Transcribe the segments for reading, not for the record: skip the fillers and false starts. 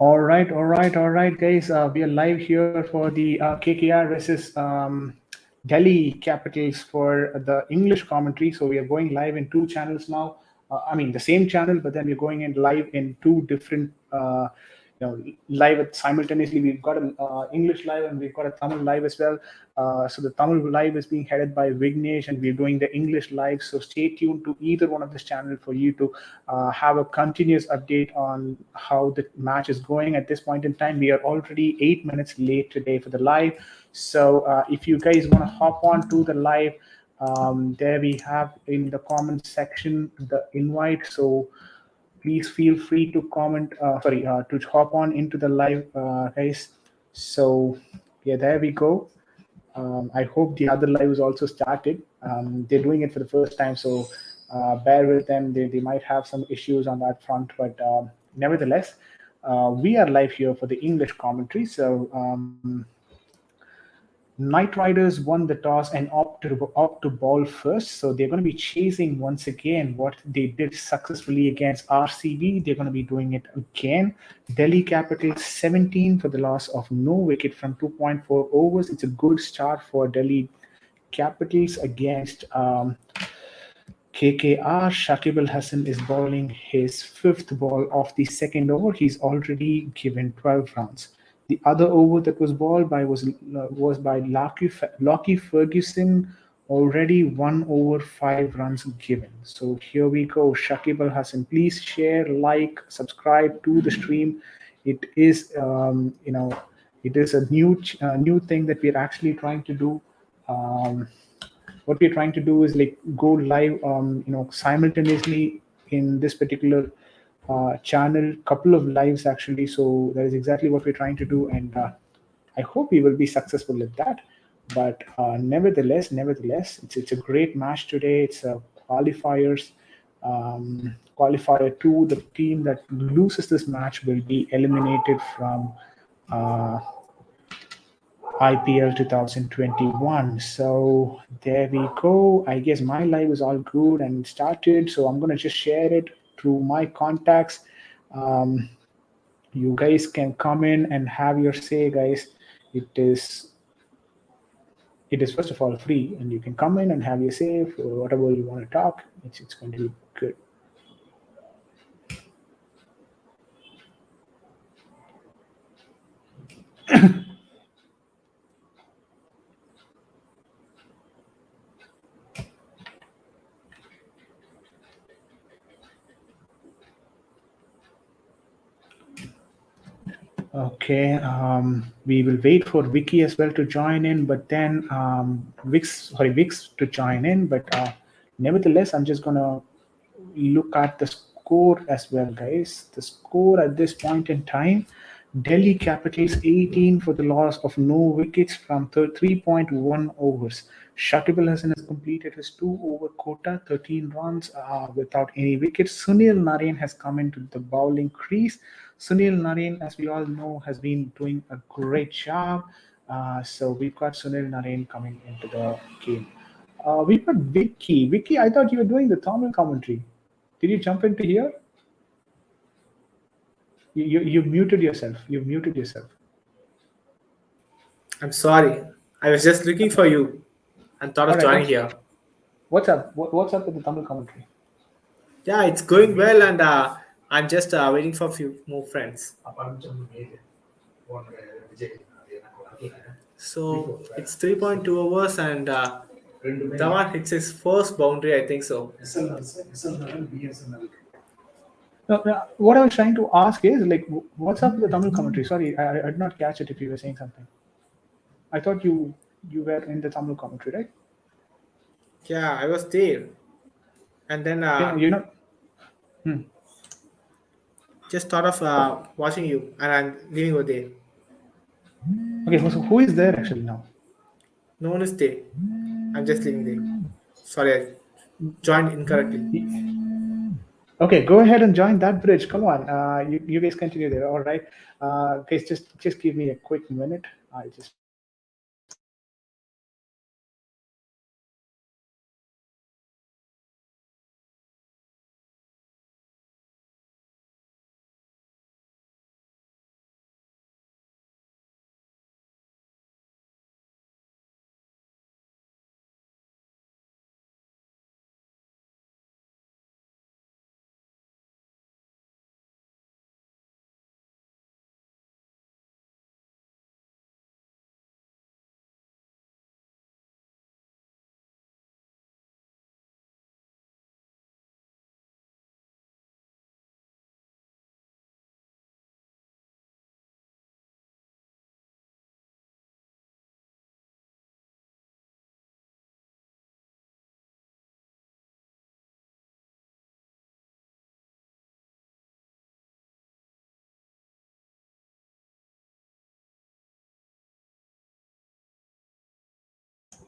All right, guys. We are live here for the KKR versus Delhi Capitals for the English commentary. So we are going live in two channels now. I mean, the same channel, but then we're going in live in two different, live simultaneously. We've got an English live and we've got a Tamil live as well. So the Tamil live is being headed by Vignesh, and we're doing the English live. So stay tuned to either one of this channel for you to have a continuous update on how the match is going at this point in time. We are already 8 minutes late today for the live. So if you guys want to hop on to the live, there we have in the comment section the invite. So please feel free to comment, to hop on into the live, guys. So yeah, there we go. I hope the other live is also started. They're doing it for the first time, so bear with them. They might have some issues on that front, but nevertheless, we are live here for the English commentary. So Knight Riders won the toss and opt to ball first, so they're going to be chasing once again what they did successfully against RCB. They're going to be doing it again. Delhi Capitals 17 for the loss of no wicket from 2.4 overs. It's a good start for Delhi Capitals against KKR. Shakib Al Hassan is bowling his fifth ball of the second over. He's already given 12 runs. The other over that was bowled by was by Lockie Ferguson, already 1 over 5 runs given. So here we go. Shakib Al Hassan, please share, like, subscribe to the stream. It is it is a new thing that we're actually trying to do. Um, what we're trying to do is like go live simultaneously in this particular channel, couple of lives actually. So that is exactly what we're trying to do, and I hope we will be successful at that. But nevertheless, it's a great match today. It's a qualifiers. Qualifier 2, the team that loses this match will be eliminated from uh, IPL 2021. So there we go. I guess my live is all good and started. So I'm going to just share it through my contacts. Um, you guys can come in and have your say, guys. It is it is first of all free, and you can come in and have your say for whatever you want to talk. It's going to be good. Okay, we will wait for Vicky as well to join in, but then Vix to join in. But nevertheless, I'm just gonna look at the score as well, guys. The score at this point in time: Delhi Capitals 18 for the loss of no wickets from 3.1 overs. Shakib Al Hasan has completed his 2 over quota, 13 runs without any wickets. Sunil Narine has come into the bowling crease. Sunil Narine, as we all know, has been doing a great job. So we've got Sunil Narine coming into the game. We've got Vicky. Vicky, I thought you were doing the Tamil commentary. Did you jump into here? You muted yourself. You've muted yourself. I'm sorry. I was just looking for you and thought All of right. joining here. What's up? What's up with the Tamil commentary? Yeah, it's going well, and I'm just waiting for a few more friends. So it's 3.2 hours, and Dhawan hits his first boundary, I think so. No, what I was trying to ask is like, what's up with the Tamil commentary? Sorry, I did not catch it. If you were saying something, I thought you were in the Tamil commentary, right? Yeah, I was there, and then Yeah, you're not. Hmm. just thought of watching you, and I'm leaving over there. Okay, so who is there actually now? No one is there. I'm just leaving there. Sorry, I joined incorrectly. Okay, go ahead and join that bridge. Come on, you guys continue there. All right, guys, just give me a quick minute. I just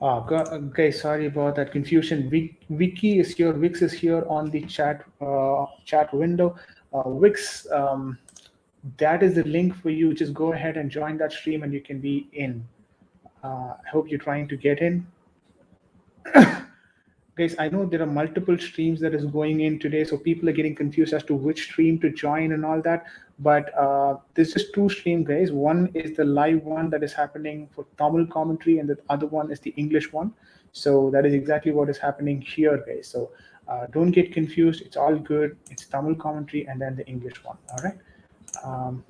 Okay, sorry about that confusion. Wiki is here. Wix is here on the chat window. Wix, that is the link for you. Just go ahead and join that stream, and you can be in. I hope you're trying to get in. Guys, I know there are multiple streams that is going in today, so people are getting confused as to which stream to join and all that. But there's just two streams, guys. One is the live one that is happening for Tamil commentary, and the other one is the English one. So that is exactly what is happening here, guys. So don't get confused. It's all good. It's Tamil commentary and then the English one. All right. Um,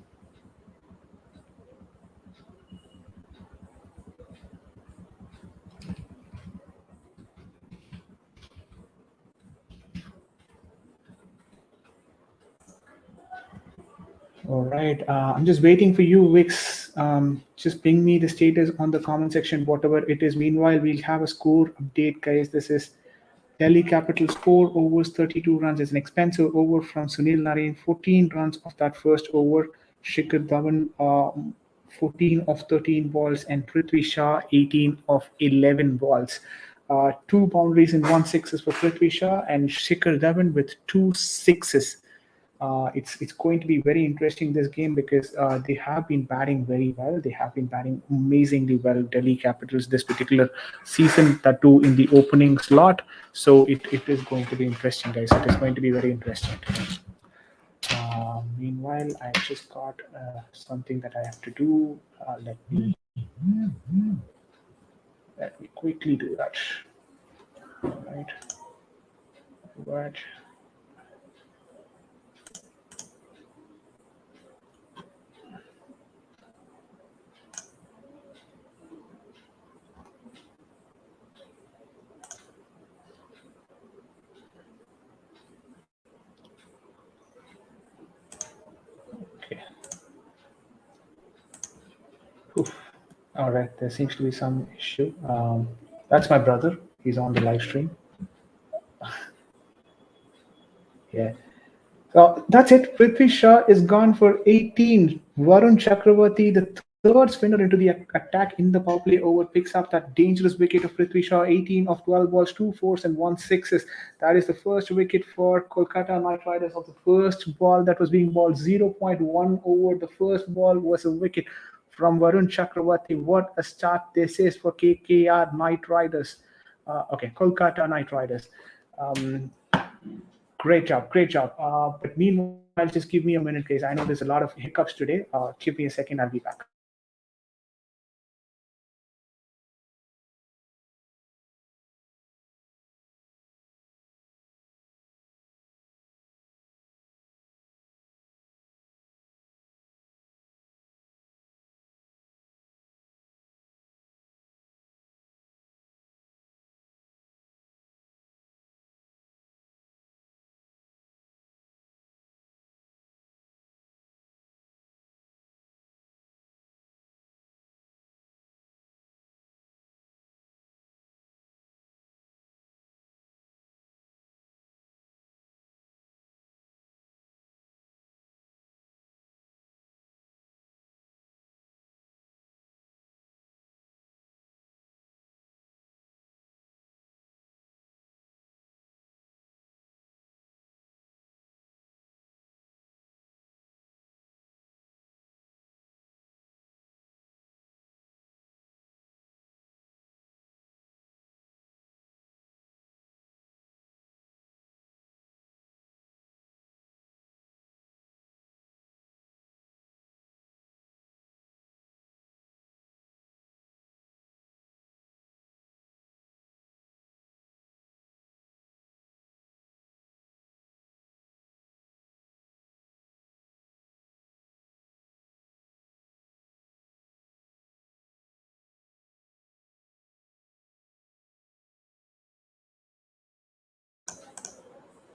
All right. I'm just waiting for you, Wix. Just ping me the status on the comment section, whatever it is. Meanwhile, we'll have a score update, guys. This is Delhi Capitals 4 overs, 32 runs. It's an expensive over from Sunil Narine. 14 runs of that first over. Shikhar Dhawan, 14 of 13 balls, and Prithvi Shah, 18 of 11 balls. Two boundaries and one sixes for Prithvi Shah, and Shikhar Dhawan with two sixes. It's going to be very interesting this game because they have been batting very well. They have been batting amazingly well. Delhi Capitals this particular season, that too in the opening slot. So it is going to be interesting, guys. It is going to be very interesting. Meanwhile, I just got something that I have to do. Let me quickly do that. All right. What? Okay. Oof. All right, there seems to be some issue. That's my brother. He's on the live stream. Yeah. So that's it. Prithvi Shah is gone for 18. Varun Chakravarti, the third spinner into the attack in the power play over, picks up that dangerous wicket of Prithvi Shah. 18 of 12 balls, 2 fours, and 1 sixes. That is the first wicket for Kolkata Knight Riders of the first ball that was being balled. 0.1 over. The first ball was a wicket from Varun Chakravarti. What a start this is for KKR Knight Riders. Okay, Kolkata Knight Riders. Great job, great job. But meanwhile, just give me a minute, guys. I know there's a lot of hiccups today. Give me a second, I'll be back.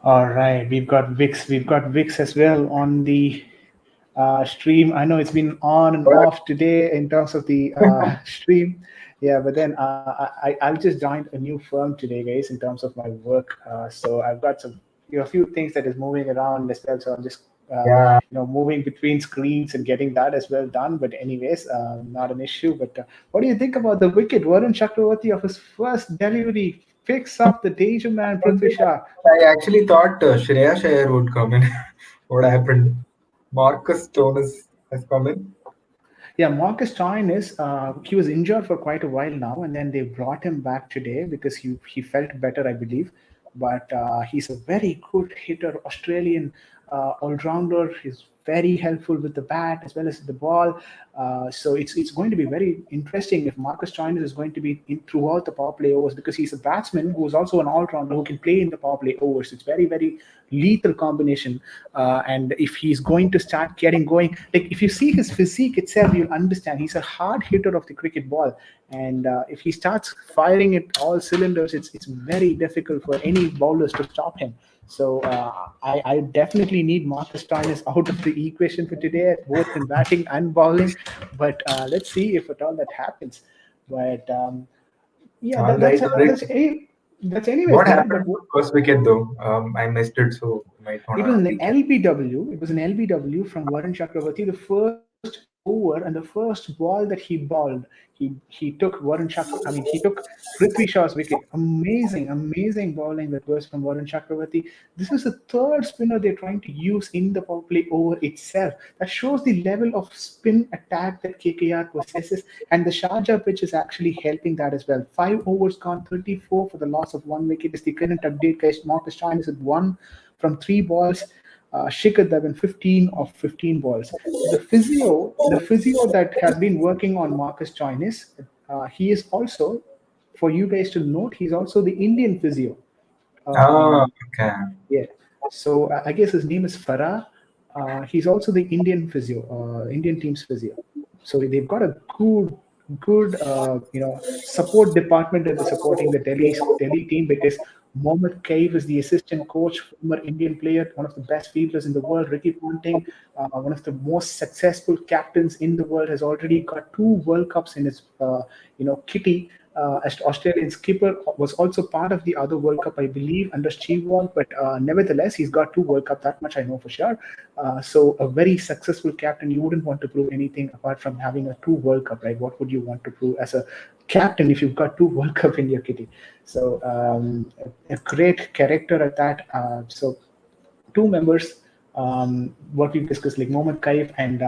All right, we've got Vix. We've got Vix as well on the stream. I know it's been on and off today in terms of the stream. Yeah, but then I'll just joined a new firm today, guys, in terms of my work. So I've got some, a few things that is moving around as well. So I'm just Yeah, moving between screens and getting that as well done. But anyways, not an issue. But what do you think about the wicket? Varun Chakravarti of his first delivery picks up the danger man Prithvi Shah. I actually thought Shreya Shayar would come in. What happened? Marcus Jonas has come in. Yeah, Marcus Stoinis, he was injured for quite a while now, and then they brought him back today because he felt better, I believe. But he's a very good hitter, Australian all-rounder. He's very helpful with the bat as well as the ball. So it's going to be very interesting if Marcus Stoinis is going to be in throughout the power play overs, because he's a batsman who's also an all-rounder who can play in the power play overs. It's very, very lethal combination. And if he's going to start getting going, like if you see his physique itself, you'll understand he's a hard hitter of the cricket ball. And if he starts firing it all cylinders, it's very difficult for any bowlers to stop him. So I definitely need Marcus Stoinis out of the equation for today, both in batting and bowling. But let's see if at all that happens. But yeah, All right, all right. that's anyways What there. happened But to the first wicket though? I missed it, so you might it was wanna an recap. LBW. It was an LBW from Varun Chakravarti. The first over and the first ball that he bowled, he took Varun Chakra. I mean, he took Prithvi Shaw's wicket. Amazing, amazing bowling that was from Varun Chakravarti. This is the third spinner they're trying to use in the power play over itself. That shows the level of spin attack that KKR possesses, and the Sharjah pitch is actually helping that as well. 5 overs gone, 34 for the loss of 1 wicket is the current update, guys. Marcus Stein is at 1 from 3 balls. Shikhar Dhawan 15 of 15 balls. The physio that has been working on Marcus Joynis, he is also, for you guys to note, he's also the Indian physio. Ah, Um, okay. yeah. So I guess his name is Farah. He's also the Indian physio, Indian team's physio. So they've got a good, support department that is supporting the Delhi team, because Mohammad Kaif is the assistant coach, former Indian player, one of the best fielders in the world. Ricky Ponting, one of the most successful captains in the world, has already got 2 World Cups in his, kitty. As Australian skipper, was also part of the other World Cup, I believe, under Steve. But nevertheless, he's got 2 World Cup. That much I know for sure. So a very successful captain. You wouldn't want to prove anything apart from having a 2 World Cup, right? What would you want to prove as a captain if you've got 2 World Cup in your kitty? So a great character at that. So 2 members, what we've discussed, like Mohammad Kaif and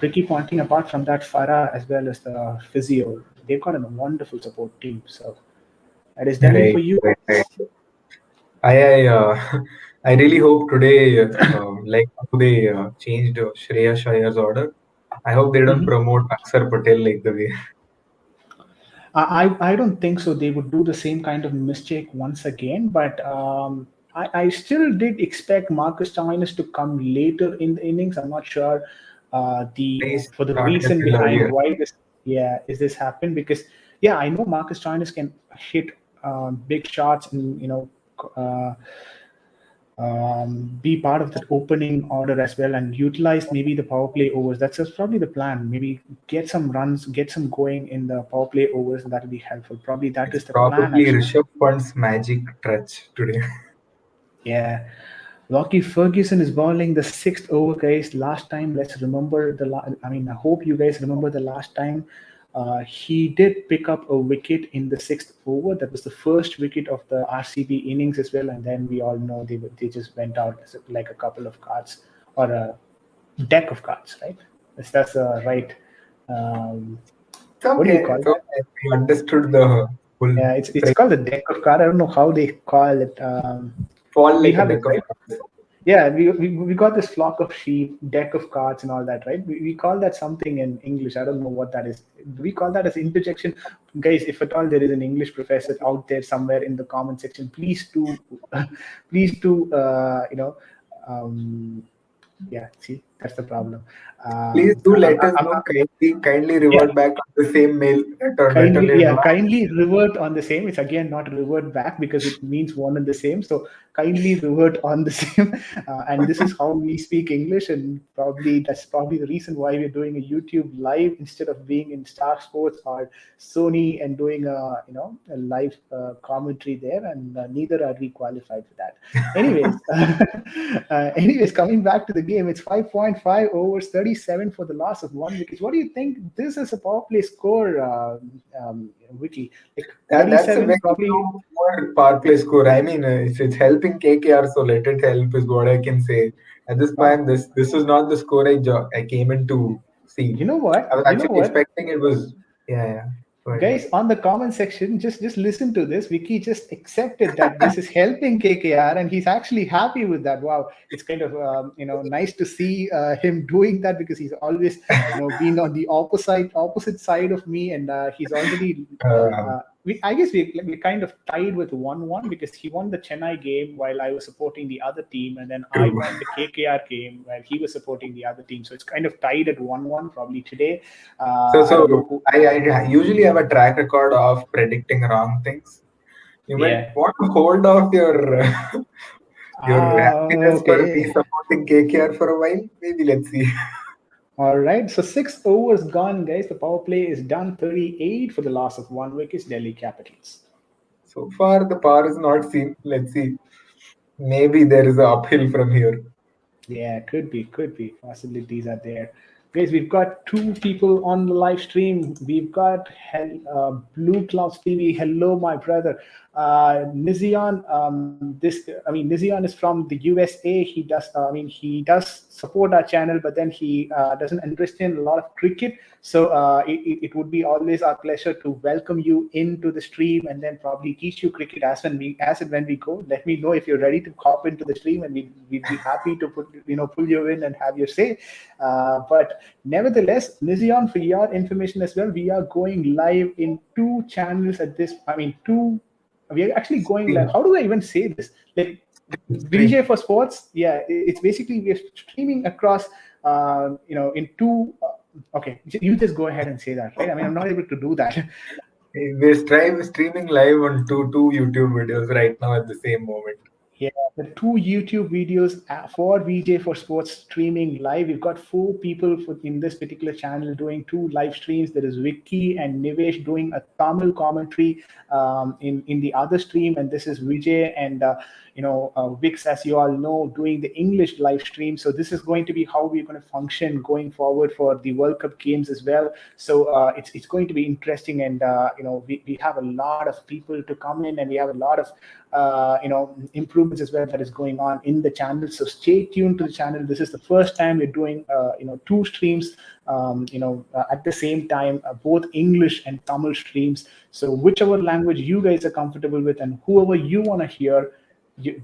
Ricky Ponting. Apart from that, Farah as well as the physio, they've got a wonderful support team. So that is Delhi for Right, you right, right. guys. I really hope today, like how they changed Shreya Shayar's order. I hope they don't Mhm. promote Akshar Patel like the way. I don't think so. They would do the same kind of mistake once again, but I still did expect Marcus Stoinis to come later in the innings. I'm not sure the They for the started a reason little behind earlier. why this, yeah, is this happened, because yeah, I know Marcus Stoinis can hit big shots and uh, be part of that opening order as well, and utilize maybe the power play overs. That's just probably the plan. Maybe get some runs, get some going in the power play overs, and that'll be helpful. Probably that It's is the plan, probably actually. Rishabh Pant's magic touch today. Yeah. Lockie Ferguson is bowling the sixth over, guys. Last time, let's remember I mean, I hope you guys remember the last time. He did pick up a wicket in the sixth over. That was the first wicket of the RCB innings as well. And then we all know they just went out as like a couple of cards, or a deck of cards, right? That's right. Um, It's what do you okay. call It's that? okay. We understood the full Yeah, it's phrase. called a deck of cards. I don't know how they call it. Fall We like a have this, deck of right? cards. Yeah, we got this flock of sheep, deck of cards, and all that, right? We call that something in English. I don't know what that is. Do we call that as interjection? Guys, if at all there is an English professor out there somewhere in the comment section, please do, please do, um, yeah, see. That's the problem. Please do let us I- know. Kindly yeah, revert back on the same mail that kindly, only kindly revert on the same. It's again not revert back because it means one and the same. So kindly revert on the same. And this is how we speak English, and probably that's probably the reason why we're doing a YouTube live instead of being in Star Sports or Sony and doing a live commentary there. And neither are we qualified for that. Anyways, coming back to the game, it's 5.5 overs, 37 for the loss of 1 wicket. What do you think? This is a power play score, Vicky. Like That's a 37, very probably. poor power play score. I mean, it's helping KKR, so let it help is what I can say. At this point, Wow. this was not the score I came in to see. You know I what? was actually expecting it was. Yeah. Go ahead. Guys, on the comment section, just listen to this. Vicky just accepted that this is helping KKR, and he's actually happy with that. Wow, it's kind of nice to see him doing that, because he's always been on the opposite side of me, and he's already. Uh, I guess we kind of tied with 1-1, because he won the Chennai game while I was supporting the other team, and then I True. won the KKR game while he was supporting the other team. So it's kind of tied at 1-1 probably today. I don't know So who. I usually have a track record of predicting wrong things. You might Yeah. want to hold off your your happiness for me Okay. supporting KKR for a while. Maybe let's see. All right. So 6 overs gone, guys. The power play is done. 38 for the loss of 1 wicket. Delhi Capitals. So far, the power is not seen. Let's see. Maybe there is a uphill from here. Yeah, could be, could be. Possibilities are there. Guys, we've got two people on the live stream. We've got Blue Clouds TV. Hello, my brother. Nizian, Nizian is from the USA. He does, he does support our channel, but then he doesn't understand a lot of cricket. So it would be always our pleasure to welcome you into the stream, and then probably teach you cricket as and when we go. Let me know if you're ready to hop into the stream, and we'd be happy to pull you in and have your say. But nevertheless, Nizion, for your information as well, we are going live in two channels at this. Two. We are actually going live. Stream. How do I even say this? Like VJ for Sports, yeah, it's basically we're streaming across, in two. Okay, you just go ahead and say that, right? I mean, I'm not able to do that. We're streaming live on two YouTube videos right now at the same moment. Yeah, the two YouTube videos for VJ for Sports streaming live. We've got 4 people in this particular channel doing 2 live streams. There is Vicky and Nivesh doing a Tamil commentary in the other stream, and this is Vijay and Vix, as you all know, doing the English live stream. So this is going to be how we're going to function going forward for the World Cup games as well. So it's going to be interesting, and we have a lot of people to come in, and we have a lot of improvements as well that is going on in the channel. So stay tuned to the channel. This is the first time we're doing 2 streams at the same time, both English and Tamil streams. So whichever language you guys are comfortable with, and whoever you want to hear,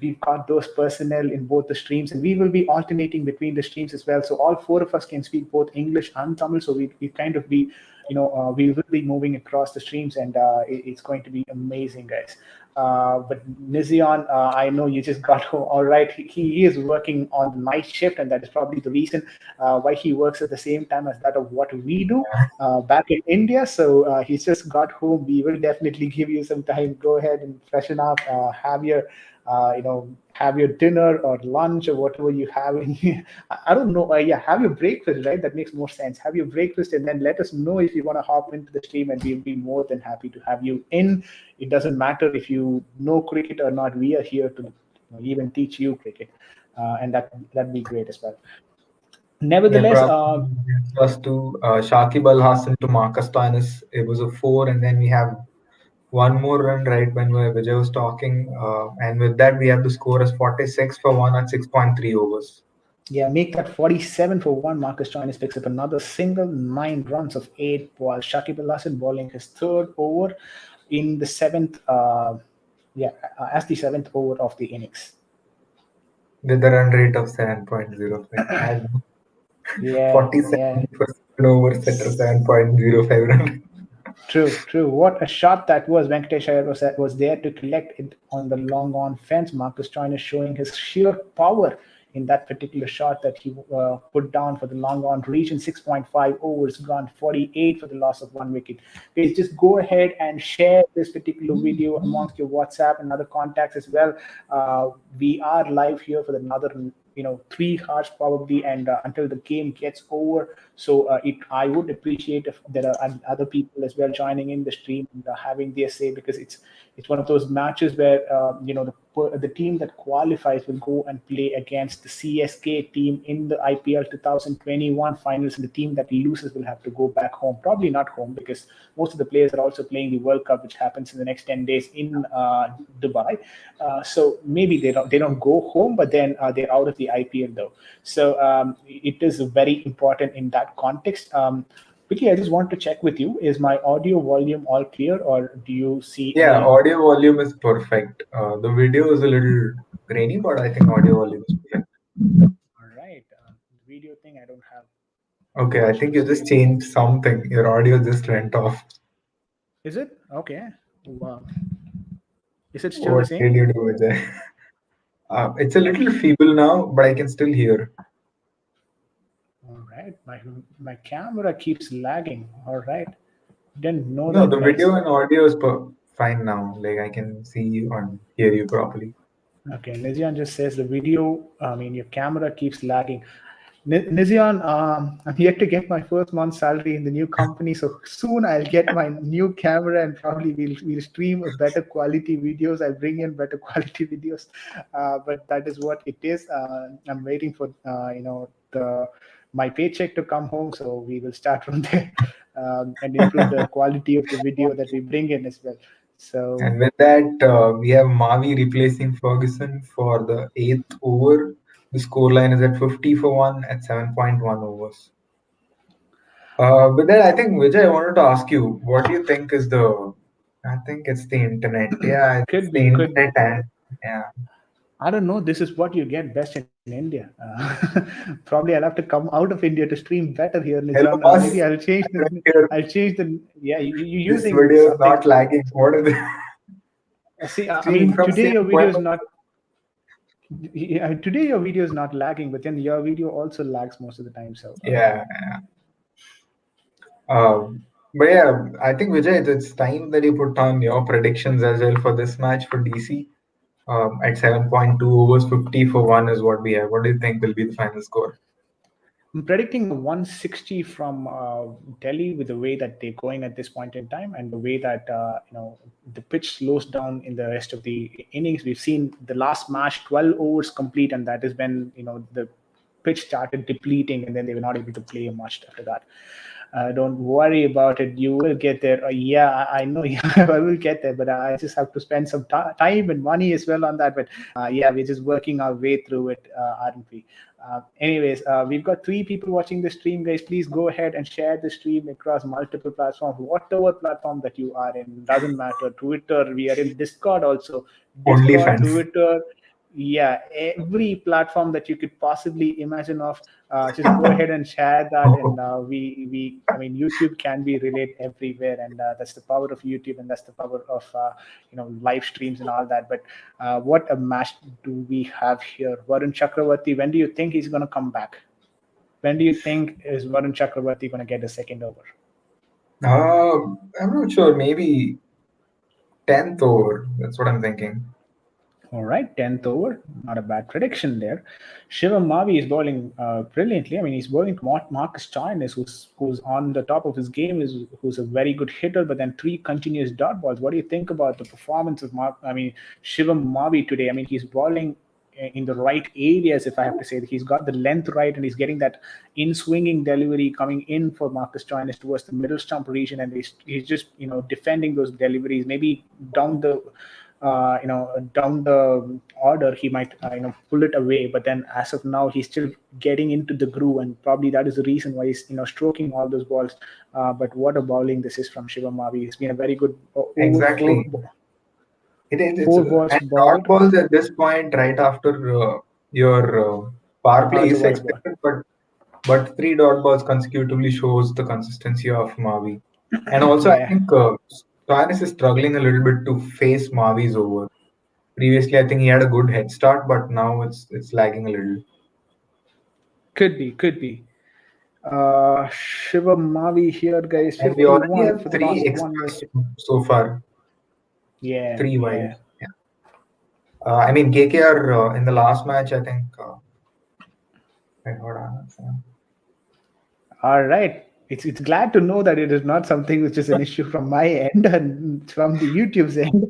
we've got those personnel in both the streams, and we will be alternating between the streams as well. So all 4 of us can speak both English and Tamil. So we kind of be, we will be moving across the streams, and it's going to be amazing, guys. But Nizion, I know you just got home. All right, he is working on the night shift, and that is probably the reason why he works at the same time as that of what we do back in India. So he's just got home. We will definitely give you some time. Go ahead and freshen up, have your dinner or lunch or whatever you have in. I don't know. Have your breakfast, right? That makes more sense. Have your breakfast, and then let us know if you want to hop into the stream, and we'll be more than happy to have you in. It doesn't matter if you know cricket or not. We are here to even teach you cricket, and that'd be great as well. Yeah, Nevertheless, probably plus to Shakib Al Hassan to Marcus Stoinis. It was a 4, and then we have one more run right when Vijay was talking, and with that we have the score as 46 for 1 at 6.3 overs. yeah, make that 47 for 1. Marcus Stoinis picks up another single, 9 runs of 8, while Shakib Al Hassan bowling his 3rd over in the 7th. As the 7th over of the innings. With a run rate of 7.05. Yeah, 47 for 7 overs at 7.05 run. True. What a shot that was. Venkatesh Iyer was there to collect it on the long on fence. Marcus Stoinis showing his sheer power in that particular shot that he put down for the long on reach in 6.5 overs, gone 48 for the loss of 1 wicket. Guys, just go ahead and share this particular video amongst your WhatsApp and other contacts as well. We are live here for another 3 hours probably, and until the game gets over. So I would appreciate if there are other people as well joining in the stream and having their say, because it's one of those matches where the team that qualifies will go and play against the CSK team in the IPL 2021 finals, and the team that loses will have to go back home. Probably not home, because most of the players are also playing the World Cup, which happens in the next 10 days in Dubai. So maybe they don't go home, but then they're out of the IPL though. So it is very important in that context. Vicky, I just want to check with you: is my audio volume all clear, or do you see? Yeah, any... audio volume is perfect. The video is a little grainy, but I think audio volume is perfect. All right, video thing I don't have. Okay, I think you just changed something. Your audio just went off. Is it okay? Wow. Is it still the What did same? you do, Vijay? It's a little feeble now, but I can still hear. All right, my camera keeps lagging. All right, didn't know No, that, the guys. video and audio is fine now. Like I can see you and hear you properly. Okay, Nizian just says the video, your camera keeps lagging. Nizian, I'm yet to get my first month's salary in the new company, so soon I'll get my new camera, and probably we'll stream a better quality videos. I'll bring in better quality videos, but that is what it is. I'm waiting for my paycheck to come home, so we will start from there and improve the quality of the video that we bring in as well. So, And with that, we have Mavi replacing Ferguson for the 8th over. The scoreline is at 50 for 1 at 7.1 overs. With that, I think, Vijay, I wanted to ask you, what do you think is I think it's the internet. Yeah, it's could the be, could internet and, yeah. I don't know. This is what you get best in India. Probably I'll have to come out of India to stream better here, Hello, Nizan. Maybe boss. I'll change I'm the. right here. I'll change the. Yeah, you This using video is something. not lagging. What is it? See, Streaming from today your video is Coimbatore. not. Yeah, today your video is not lagging, but then your video also lags most of the time. So. Yeah. But yeah, I think Vijay, it's time that you put on your predictions as well for this match for DC. At 7.2 overs, 50 for 1 is what we have. What do you think will be the final score? I'm predicting a 160 from Delhi, with the way that they're going at this point in time, and the way that the pitch slows down in the rest of the innings. We've seen the last match 12 overs complete, and that is when the pitch started depleting, and then they were not able to play much after that. Don't worry about it. You will get there. Yeah, I know. Yeah, I will get there, but I just have to spend some time and money as well on that. But yeah, we're just working our way through it, aren't we? Anyways, we've got 3 people watching the stream, guys. Please go ahead and share the stream across multiple platforms, whatever platform that you are in. Doesn't matter. Twitter, we are in Discord also. Only Discord, fans. Twitter, yeah, every platform that you could possibly imagine of. Just go ahead and share that, and YouTube can be relayed everywhere, and that's the power of YouTube, and that's the power of live streams and all that. But what a match do we have here? Varun Chakravarti, when do you think he's going to come back? When do you think is Varun Chakravarti going to get a second over? I'm not sure. Maybe 10th over. That's what I'm thinking. All right, 10th over, not a bad prediction there. Shivam Mavi is bowling brilliantly. I mean, he's bowling to Marcus Stoinis, who's on the top of his game, who's a very good hitter, but then 3 continuous dot balls. What do you think about the performance of Shivam Mavi today? I mean, he's bowling in the right areas, if I have to say. He's got the length right, and he's getting that in-swinging delivery coming in for Marcus Stoinis towards the middle stump region, and he's just defending those deliveries. Maybe down the down the order, he might pull it away, but then as of now he's still getting into the groove, and probably that is the reason why he's stroking all those balls. But what a bowling this is from Shivam Mavi. It's been a very good over Exactly. 4 balls and dot bowled. balls at this point, right after your power play It's a is white ball. expected, but 3 dot balls consecutively shows the consistency of Mavi. And also, I Yeah. think Stoinis is struggling a little bit to face Mavi's over. Previously, I think he had a good head start, but now it's lagging a little. Could be. Shiva Mavi here, guys. And we already 51 have for the three last one extras wicket. so far, Yeah, three yeah. wide. Yeah. I mean, KKR in the last match, I think. Wait, hold on. All right. It's glad to know that it is not something which is an issue from my end and from the YouTube's end.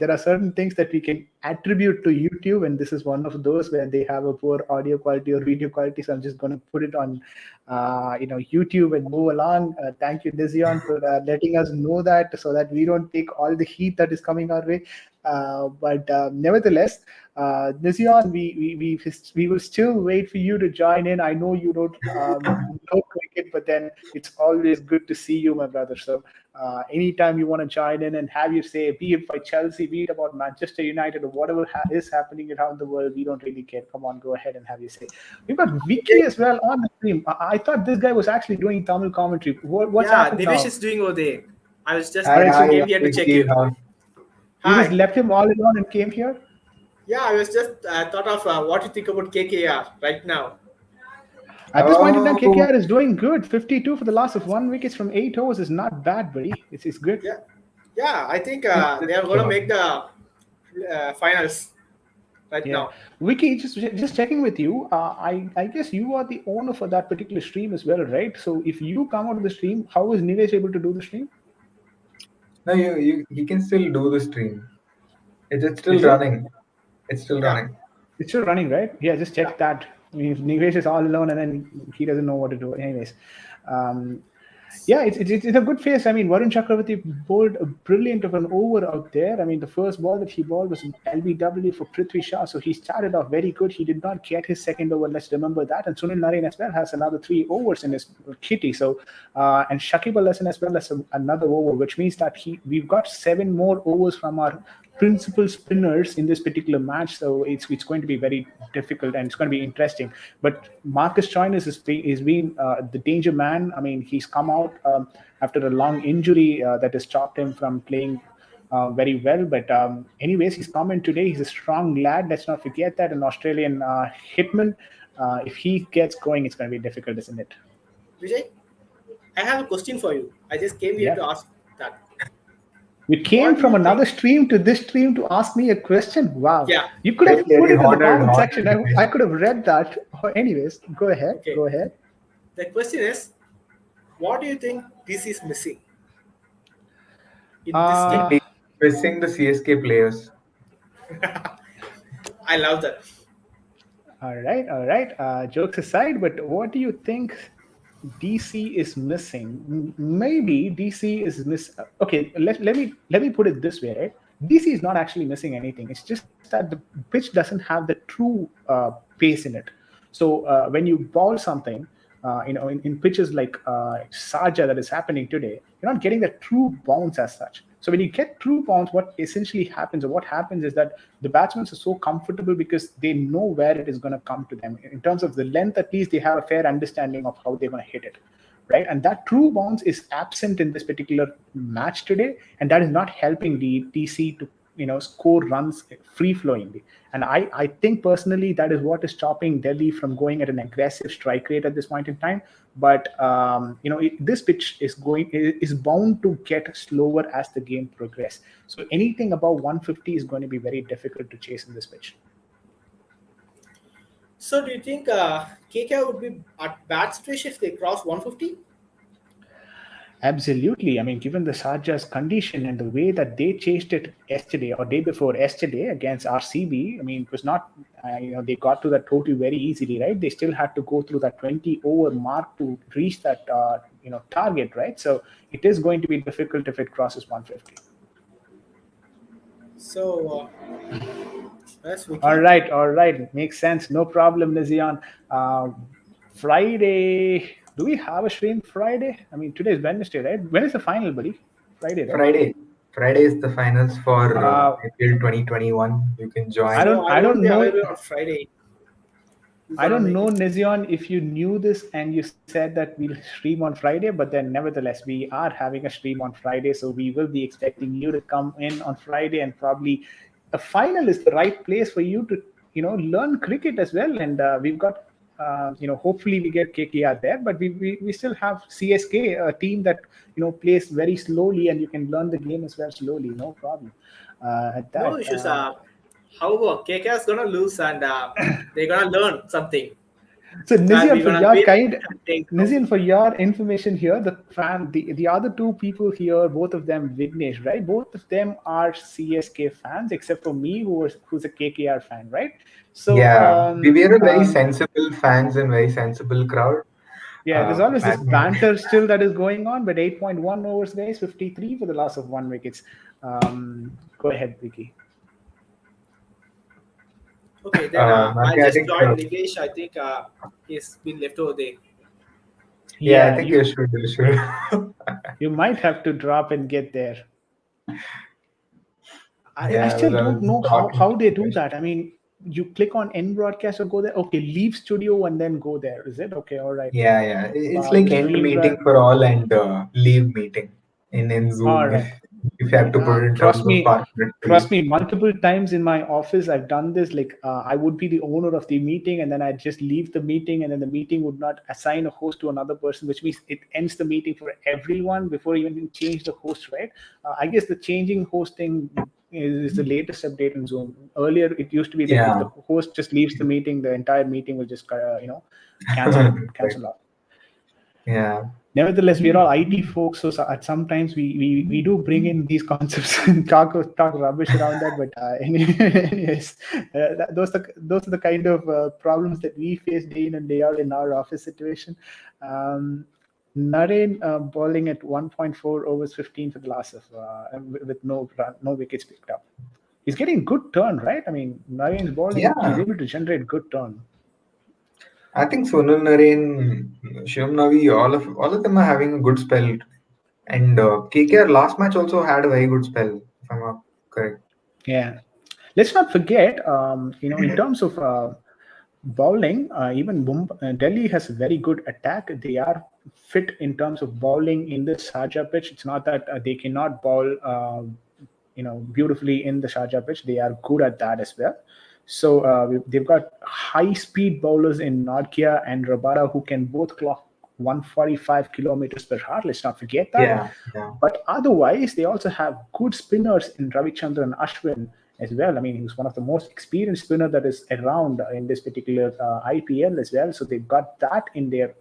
There are certain things that we can attribute to YouTube, and this is one of those where they have a poor audio quality or video quality. So I'm just going to put it on, YouTube and move along. Thank you, Nizion, for letting us know that, so that we don't take all the heat that is coming our way. But nevertheless, Nizion, we will still wait for you to join in. I know you don't know cricket, but then it's always good to see you, my brother. So anytime you want to join in and have your say, be it by Chelsea, be it about Manchester United, or whatever is happening around the world, we don't really care. Come on, go ahead and have your say. We've got Vicky as well on the stream. I thought this guy was actually doing Tamil commentary. What's Yeah, happened Divesh now? is doing over there. I was just Hi, so came here to check Vicky. you. You just Hi. left him all alone and came here? Yeah, I was just thought of what you think about KKR right now. At this point in time, Oh, KKR is doing good. 52 for the loss of 1 wicket from 8 overs is not bad, buddy. It's good. Yeah. I think it's they are going to make the finals right Yeah, now. Vicky, just checking with you. I guess you are the owner for that particular stream as well, right? So if you come out of the stream, how is Nivesh able to do the stream? no, you can still do the stream. It's still Is it? running. It's still Yeah, running. It's still running, right? Yeah, just yeah. check that. I mean, if Nivesh is all alone and then he doesn't know what to do. Anyways, um, yeah, it's a good face. I mean, Varun Chakravarti bowled a brilliant of an over out there. I mean, the first ball that he bowled was LBW for Prithvi Shah, so he started off very good. He did not get his second over. Let's remember that. And Sunil Narine as well has another 3 overs in his kitty. So, and Shakib Al Hasan as well has another over, which means that we've got 7 more overs from our principal spinners in this particular match. So it's going to be very difficult and it's going to be interesting. But Marcus Joyner is been the danger man. I mean, he's come out after a long injury that has stopped him from playing very well. But anyways, he's come in today. He's a strong lad. Let's not forget that. An Australian hitman. If he gets going, it's going to be difficult, isn't it? Vijay, I have a question for you. I just came here Yeah. to ask that. You came What do from you another think? stream to this stream to ask me a question. Wow. Yeah. You could have put Very it in the honored, comment honored. section. I could have read that. Anyways, go ahead. Okay. Go ahead. The question is, what do you think this is missing in this game? Uh, Missing the CSK players. I love that. all right. All right. Jokes aside, but what do you think DC is missing? Maybe DC is miss. Okay, let me put it this way, right? DC is not actually missing anything. It's just that the pitch doesn't have the true pace in it. So when you ball something, in pitches like Saja that is happening today, you're not getting the true bounce as such. So when you get true bounce, what essentially happens, or what happens, is that the batsmen are so comfortable because they know where it is going to come to them. In terms of the length, at least they have a fair understanding of how they're going to hit it, right? And that true bounce is absent in this particular match today, and that is not helping the DC to score runs free flowingly. And I think personally that is what is stopping Delhi from going at an aggressive strike rate at this point in time. But this pitch is bound to get slower as the game progresses. So anything above 150 is going to be very difficult to chase in this pitch. So do you think KK would be at bad situation if they cross 150? Absolutely. I mean, given the Sharjah's condition and the way that they chased it yesterday or day before yesterday against RCB, I mean, it was not, they got to that total very easily, right? They still had to go through that 20 over mark to reach that, target, right? So it is going to be difficult if it crosses 150. So that's Vicky. All right. Makes sense. No problem, Nizion. Friday. Do we have a stream Friday? I mean, today is Wednesday, right? When is the final, buddy? Friday, right? Friday is the finals for April 2021. You can join. I don't be know. available on Friday. I don't know, Nizion, if you knew this and you said that we'll stream on Friday, but then nevertheless, we are having a stream on Friday. So we will be expecting you to come in on Friday, and probably the final is the right place for you to, learn cricket as well. And we've got hopefully we get KKR there, but we still have CSK, a team that plays very slowly, and you can learn the game as well slowly, no problem at No that. issues. However, KKR is gonna lose and they're gonna learn something So that we're Nizian, gonna win and take trophy. For your information here, the other two people here, both of them Vignesh, right? Both of them are CSK fans, except for me, who's a KKR fan, right? So Yeah, we were a very sensible fans and very sensible crowd. yeah, there's always I this think, banter still that is going on, but 8.1 overs, guys, 53 for the loss of 1 wicket. Go ahead, Vicky. Okay, then I I just think, joined Nilesh. I think he's been left over there. yeah, I Yeah, think you should. You should. you might have to drop and get there. I Yeah, still I don't was know just how talking they to do you. that. I mean, you click on end broadcast or go there. Okay, leave studio and then go there. Is it okay? All right. Yeah, yeah. It's Wow, like the end stream meeting drive. for all and leave meeting in All Zoom right. if you have to put it in terms Trust of me, 5 minutes to leave. multiple times in my office I've done this. Like I would be the owner of the meeting, and then I'd just leave the meeting, and then the meeting would not assign a host to another person, which means it ends the meeting for everyone before even change the host, right? I guess the changing hosting is the latest update in Zoom. Earlier it used to be like if Yeah. the host just leaves the meeting, the entire meeting will just cancel Right. out. Yeah. Nevertheless, we're all IT folks, so at sometimes we do bring in these concepts and talk rubbish around that. But anyways, those are the kind of problems that we face day in and day out in our office situation. Naren bowling at 1.4 overs 15 for the loss of with no wickets picked up. He's getting good turn, right? I mean, Naren's bowling, he's Yeah. able to generate good turn. I think Sunil Narine, Shivam Navi, all of them are having a good spell. And KKR last match also had a very good spell, if I'm not correct. Yeah. Let's not forget, in terms of bowling, even Delhi has a very good attack. They are fit in terms of bowling in the Sharjah pitch. It's not that they cannot bowl, beautifully in the Sharjah pitch. They are good at that as well. So they've got high-speed bowlers in Nodkia and Rabada who can both clock 145 kilometers per hour. Let's not forget that. Yeah, yeah. But otherwise, they also have good spinners in Ravichandran Ashwin as well. I mean, he was one of the most experienced spinner that is around in this particular IPL as well. So they've got that in their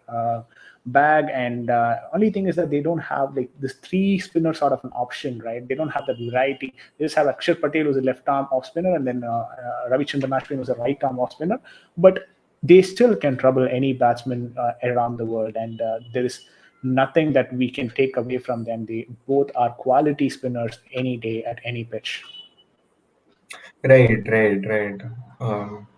bag. And only thing is that they don't have like this three spinner sort of an option, right? They don't have that variety. They just have Akshar Patel, who's a left arm off spinner, and then Ravichandran Ashwin, who's a right arm off spinner. But they still can trouble any batsman around the world. And there is nothing that we can take away from them. They both are quality spinners any day at any pitch. Right.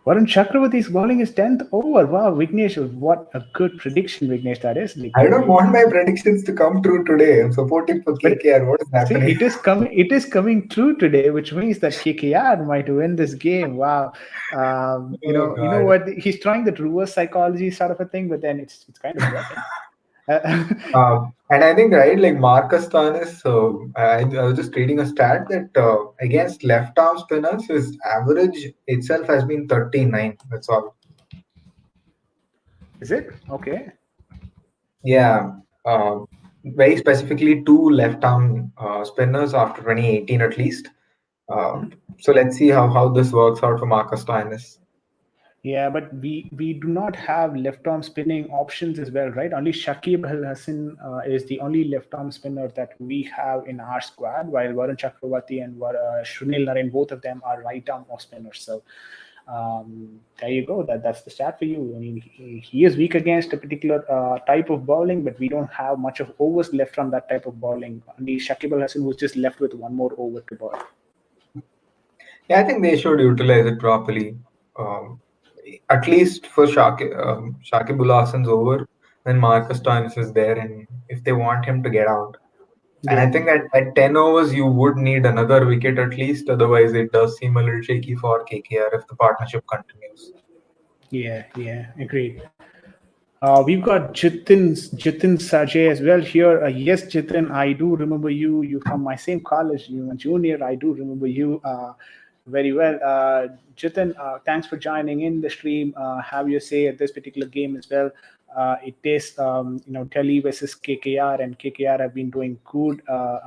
Varun Chakravarti's bowling is 10th over. Wow, Vignesh, what a good prediction, Vignesh, that is. Like, I don't want my predictions to come true today. I'm supporting for but KKR. What is see, happening? it is coming true today, which means that KKR might win this game. Wow. Oh You know God. what? He's trying that reverse psychology sort of a thing, but then it's kind of working. And I think, right, like Marcus Tanis, I was just reading a stat that against left arm spinners, his average itself has been 39. That's all. Is it? Okay. Yeah. Very specifically, two left arm spinners after 2018 at least. So let's see how this works out for Marcus Tanis. Yeah, but we do not have left arm spinning options as well, right? Only Shakib Al Hasan is the only left arm spinner that we have in our squad, while Varun Chakravarti and Shrunil Narain, both of them are right arm off spinners. So there you go. That's the stat for you. I mean, he is weak against a particular type of bowling, but we don't have much of overs left from that type of bowling. Only Shakib Al Hasan, who's just left with one more over to bowl. Yeah, I think they should utilize it properly. At least for Shakib Al Hasan's over, when Marcus Stoinis is there, and if they want him to get out. And I Yeah. think at 10 overs, you would need another wicket at least. Otherwise, it does seem a little shaky for KKR if the partnership continues. Yeah, agreed. We've got Jitin Sajay as well here. Yes, Jitin, I do remember you. You from my same college. You were junior. I do remember you. Very well. Jitin, thanks for joining in the stream. Have your say at this particular game as well. It is, Delhi versus KKR, and KKR have been doing good.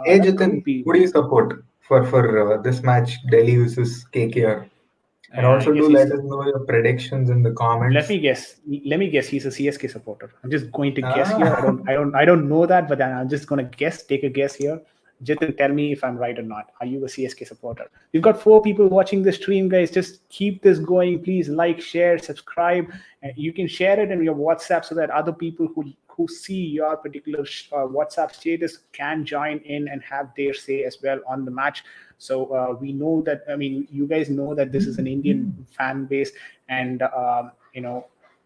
Hey That Jitin, could be, who do you support for this match, Delhi versus KKR? And I also guess do let he's. us know your predictions in the Let comments. me guess. Let me guess. He's a CSK supporter. I'm just going to guess here. I Ah, don't. I don't. I don't know that, but then I'm just going to guess. Take a guess here. Jitin, tell me if I'm right or not. Are you a CSK supporter? We've got 4 people watching the stream, guys. Just keep this going. Please like, share, subscribe. You can share it in your WhatsApp so that other people who see your particular WhatsApp status can join in and have their say as well on the match. So we know that. I mean, you guys know that this is an Indian fan base, and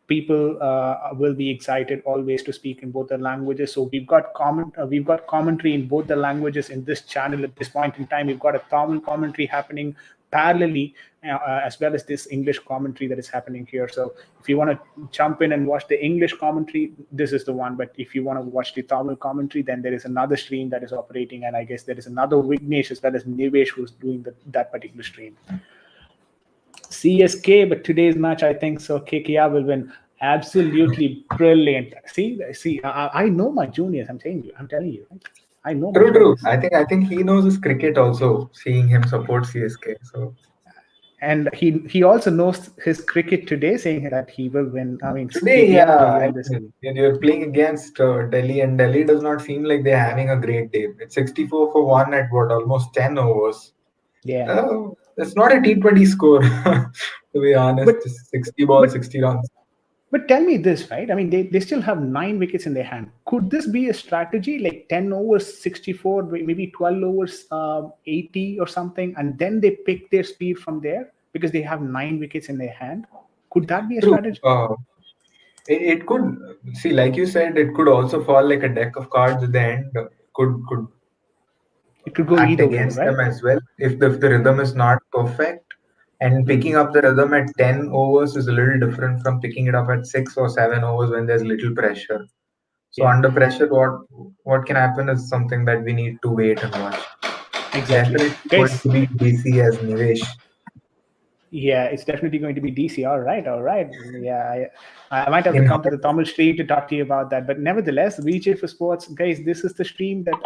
people will be excited always to speak in both the languages. So we've got commentary in both the languages in this channel at this point in time. We've got a Tamil commentary happening parallelly, as well as this English commentary that is happening here. So if you want to jump in and watch the English commentary, this is the one. But if you want to watch the Tamil commentary, then there is another stream that is operating, and I guess there is another Vignesh as well as Nivesh who's doing that particular stream. CSK, but today's match, I think so. KKR will win. Absolutely brilliant. See, I know my juniors. I'm telling you, right? I know my true. juniors, I think he knows his cricket also, seeing him support CSK. So and he also knows his cricket today, saying that he will win. I mean, today, KKR will yeah, win this game. when you're playing against Delhi, and Delhi does not seem like they're having a great day. It's 64 for one at what, almost 10 overs. Yeah, It's not a T20 score, to be honest. but Just 60 balls, but 60 runs. But tell me this, right? I mean, they still have 9 wickets in their hand. Could this be a strategy like 10 overs, 64, maybe 12 overs, 80 or something, and then they pick their speed from there because they have 9 wickets in their hand? Could that be a True. strategy? It could see, like you said, it could also fall like a deck of cards at the end. Could It could go act either way, against right? them as well if the rhythm is not perfect. And Hmm. picking up the rhythm at 10 overs is a little different from picking it up at 6 or 7 overs when there's little pressure. So Yeah, under pressure, what can happen is something that we need to wait and watch. exactly. Definitely going Guys, to be DC as Nivesh. yeah, it's definitely going to be DC. All right, all right. Yeah, I might have to In come to the Tamil stream to talk to you about that. But nevertheless, VJ for Sports, guys, this is the stream that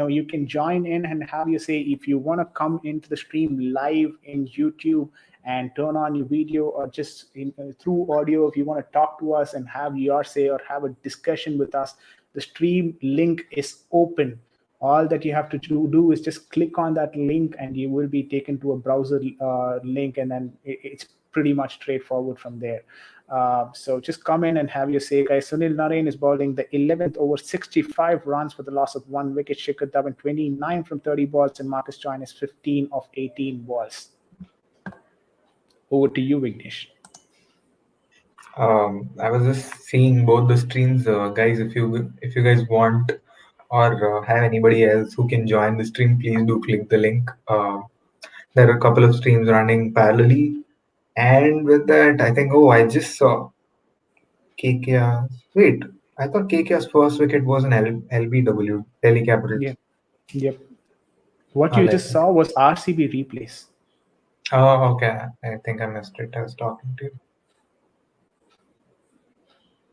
you can join in and have your say. If you want to come into the stream live in YouTube and turn on your video, or just through audio, if you want to talk to us and have your say or have a discussion with us, the stream link is open. All that you have to do is just click on that link and you will be taken to a browser link, and then it's pretty much straightforward from there. So just come in and have your say, guys. Sunil Narain is bowling the 11th over, 65 runs for the loss of 1 wicket. Shikhar Dhawan 29 from 30 balls, and Marcus Joyne is 15 of 18 balls. Over to you, Vignesh. I was just seeing both the streams, guys. If you guys want or have anybody else who can join the stream, please do click the link. There are a couple of streams running parallelly, and with that, I think I just saw KKR. Wait, I thought KKR's first wicket was an LBW, Delhi Capitals. Yeah, yep. What you Let just me. saw was RCB replays. Oh, okay. I think I missed it. I was talking to you.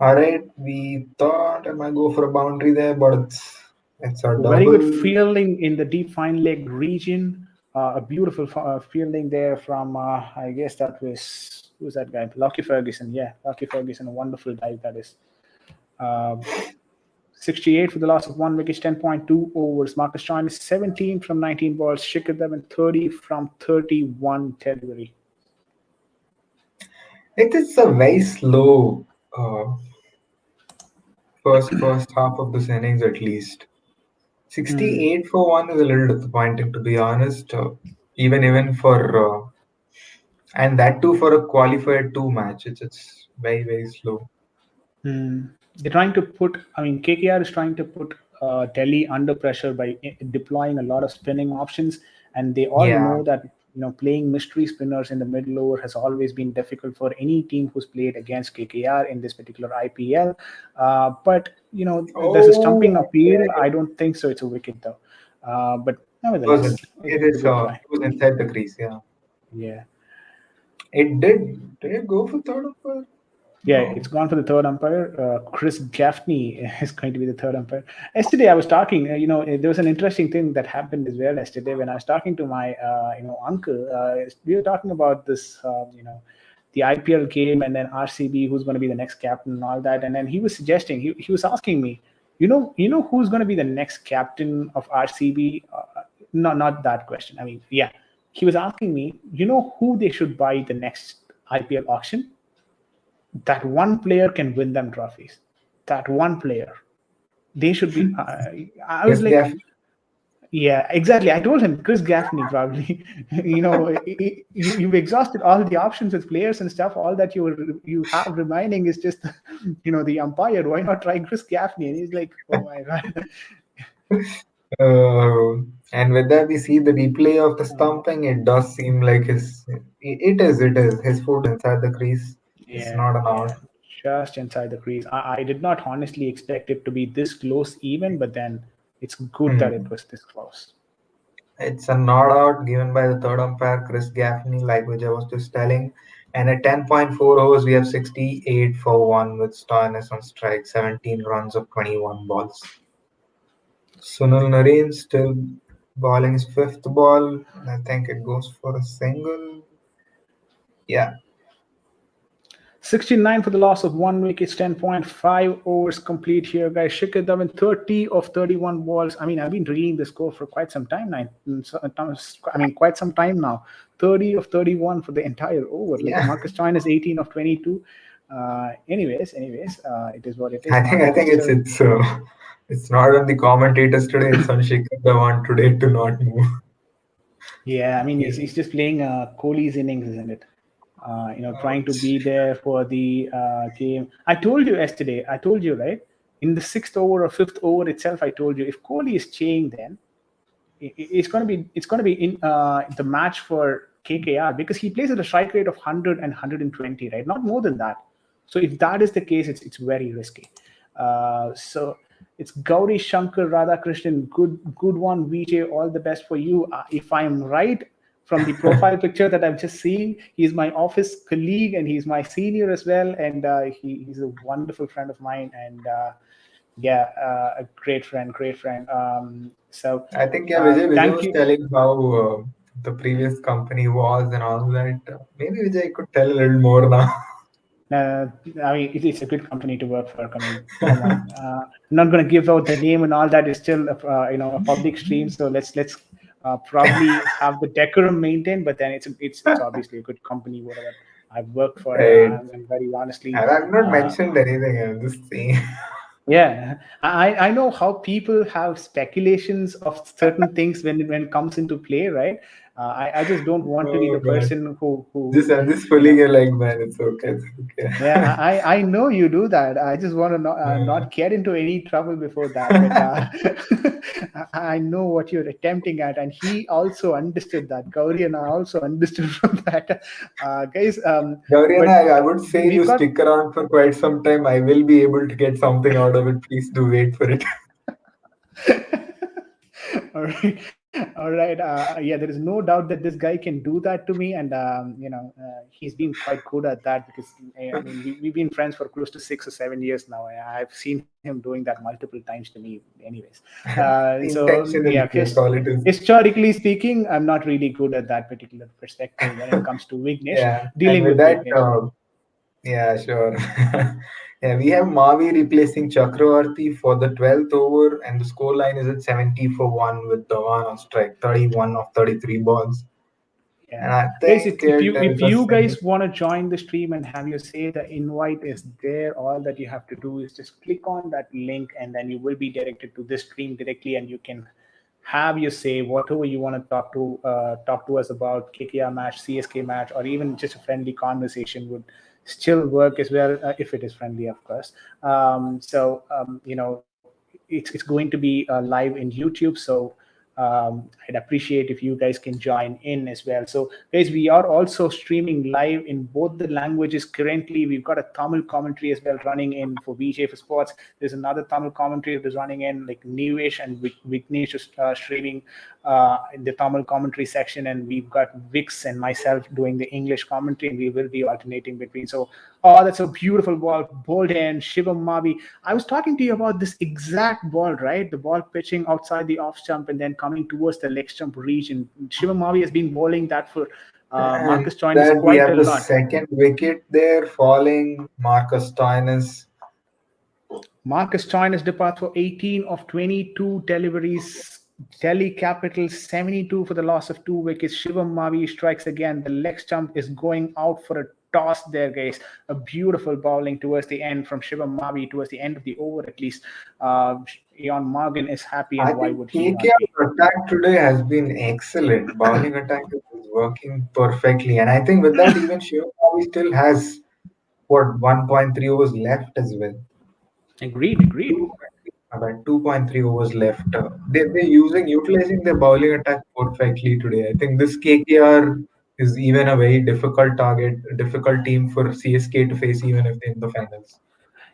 All right, we thought I might go for a boundary there, but it's a Very good double. fielding in the deep fine leg region. A beautiful fielding there from, I guess that was, who's that guy? Lucky Ferguson. Yeah, Lucky Ferguson. A wonderful dive that is. Uh, 68 for the loss of 1 wicket, 10.2 overs. Marcus Joyne is 17 from 19 balls. Shikhar Dhawan 30 from 31 delivery. It is a very slow first half of this innings at least. 68 for one is a little disappointing, to be honest. Even for and that too for a qualifier two match, it's very very slow. They're trying to put, I mean, KKR is trying to put Delhi under pressure by deploying a lot of spinning options, and they all Yeah. know that playing mystery spinners in the middle over has always been difficult for any team who's played against KKR in this particular IPL. But there's a stumping Oh, appeal. I don't think so. It's a wicket though, but it was nevertheless, it it's a is good try. it was inside the crease. Yeah. Yeah. It did it go for third umpire? Yeah, No. it's gone for the third umpire. Chris Gaffney is going to be the third umpire. Yesterday, I was talking. There was an interesting thing that happened as well yesterday when I was talking to my, uncle. We were talking about this, the IPL game, and then RCB, who's going to be the next captain, and all that. And then he was suggesting, he was asking me, who's going to be the next captain of RCB? Not that question. I mean, yeah, he was asking me, who they should buy the next IPL auction? That one player can win them trophies. That one player. They should be. I was Chris like, Gaff. yeah, exactly. I told him Chris Gaffney probably. You've exhausted all the options with players and stuff. All that you have remaining is just, the umpire. Why not try Chris Gaffney? And he's like, oh my god. And whether we see the replay of the stumping, it does seem like it is his foot inside the crease. It's Yeah, not an yeah, out. just inside the crease. I did not honestly expect it to be this close, even, but then it's good that it Hmm. was this close. It's a not out given by the third umpire, Chris Gaffney, like which I was just telling. And at 10.4 overs, we have 68 for 1 with Stoinis on strike, 17 runs of 21 balls. Sunil Narine still bowling his fifth ball. I think it goes for a single. Yeah. 69 for the loss of 1 wicket, 10.5 overs complete here, guys. Shikhar Dhawan, 30 of 31 balls. I mean, I've been reading the score for quite some time now. Quite some time now. 30 of 31 for the entire over. Like Yeah. Marcus Stoinis is 18 of 22. Anyways, it is what it is I now. think I think it's Still, it's uh, it's not on the commentators today. It's on Shikhar Dhawan today to not move. yeah, I mean, He's he's just playing Kohli's innings, isn't it? Trying to ouch. be there for the game. I told you yesterday. I told you, right, in the sixth over or fifth over itself. I told you if Kohli is staying, then it's going to be in the match for KKR because he plays at a strike rate of 100 and 120, right? Not more than that. So if that is the case, it's very risky. So it's Gauri Shankar Radhakrishnan. Good one, VJ. All the best for you. If I'm right from the profile picture that I've just seen, he's my office colleague and he's my senior as well. And he's a wonderful friend of mine. And yeah, a great friend, great friend. I think yeah, Vijay Thank was you. telling how the previous company was and all that. Maybe Vijay could tell a little more now. I mean, it's a good company to work for. I mean, come on. I'm not going to give out the name and all that. It's still, a public stream. So let's probably have the decorum maintained. But then it's obviously a good company. Whatever I've worked for, Right. I'm very honestly. I've not Uh, mentioned anything. I'm just saying. Yeah, I know how people have speculations of certain things when it comes into play, right? I just don't want to be Oh the God. person who Just I'm just you pulling know. your leg, man. It's okay. It's okay. Yeah, I know you do that. I just want to Uh, not get into any trouble before that. But I know what you're attempting at, and he also understood that. Gauri and I also understood from that, guys. Gauriana, But I would say we've you got. stick around for quite some time. I will be able to get something out of it. Please do wait for it. All right, all right. Yeah, there is no doubt that this guy can do that to me, and he's been quite good at that because I mean we've been friends for close to 6 or 7 years now. I've seen him doing that multiple times to me. Anyways, so yeah, Intentionally, that's all it is. historically speaking, I'm not really good at that particular perspective when it comes to Vignesh Yeah, and dealing with with that, Vignesh. yeah, sure. Yeah, we have Mavi replacing Chakravarti for the 12th over, and the score line is at 70 for 1 with Dhawan on strike, 31 of 33 balls. And Yeah, I guys, think if you it if was you single. guys want to join the stream and have your say, the invite is there. All that you have to do is just click on that link, and then you will be directed to this stream directly, and you can have your say, whatever you want to talk to us about KKR match, CSK match, or even just a friendly conversation would still work as well if it is friendly, of course. It's going to be live in YouTube, so I'd appreciate if you guys can join in as well. So, guys, we are also streaming live in both the languages currently. We've got a Tamil commentary as well running in for VJ for Sports. There's another Tamil commentary that is running in, like Newish and Vignesh is streaming in the Tamil commentary section, and we've got Vix and myself doing the English commentary, and we will be alternating between. So, oh, that's a beautiful ball, bold hand, Shivam Mavi. I was talking to you about this exact ball, right? The ball pitching outside the off stump and then coming towards the leg stump region. Shivam Mavi has been bowling that for And Marcus Stoinis then we quite a have the lot. second wicket there falling. Marcus Stoinis. Marcus Stoinis departs for 18 of 22 deliveries. Delhi Capitals 72 for the loss of 2 wickets. Shivam Mavi strikes again. The leg stump is going out for a toss there, guys. A beautiful bowling towards the end from Shivam Mavi, towards the end of the over at least. Ian Morgan is happy, I and why think would he not be? KKR's attack today has been excellent. Bowling attack is working perfectly. And I think with that, even Shivaji still has, what, 1.3 overs left as well. Agreed, agreed. About 2.3 overs left. They're utilizing their bowling attack perfectly today. I think this KKR is even a very difficult target, a difficult team for CSK to face even if they're in the finals.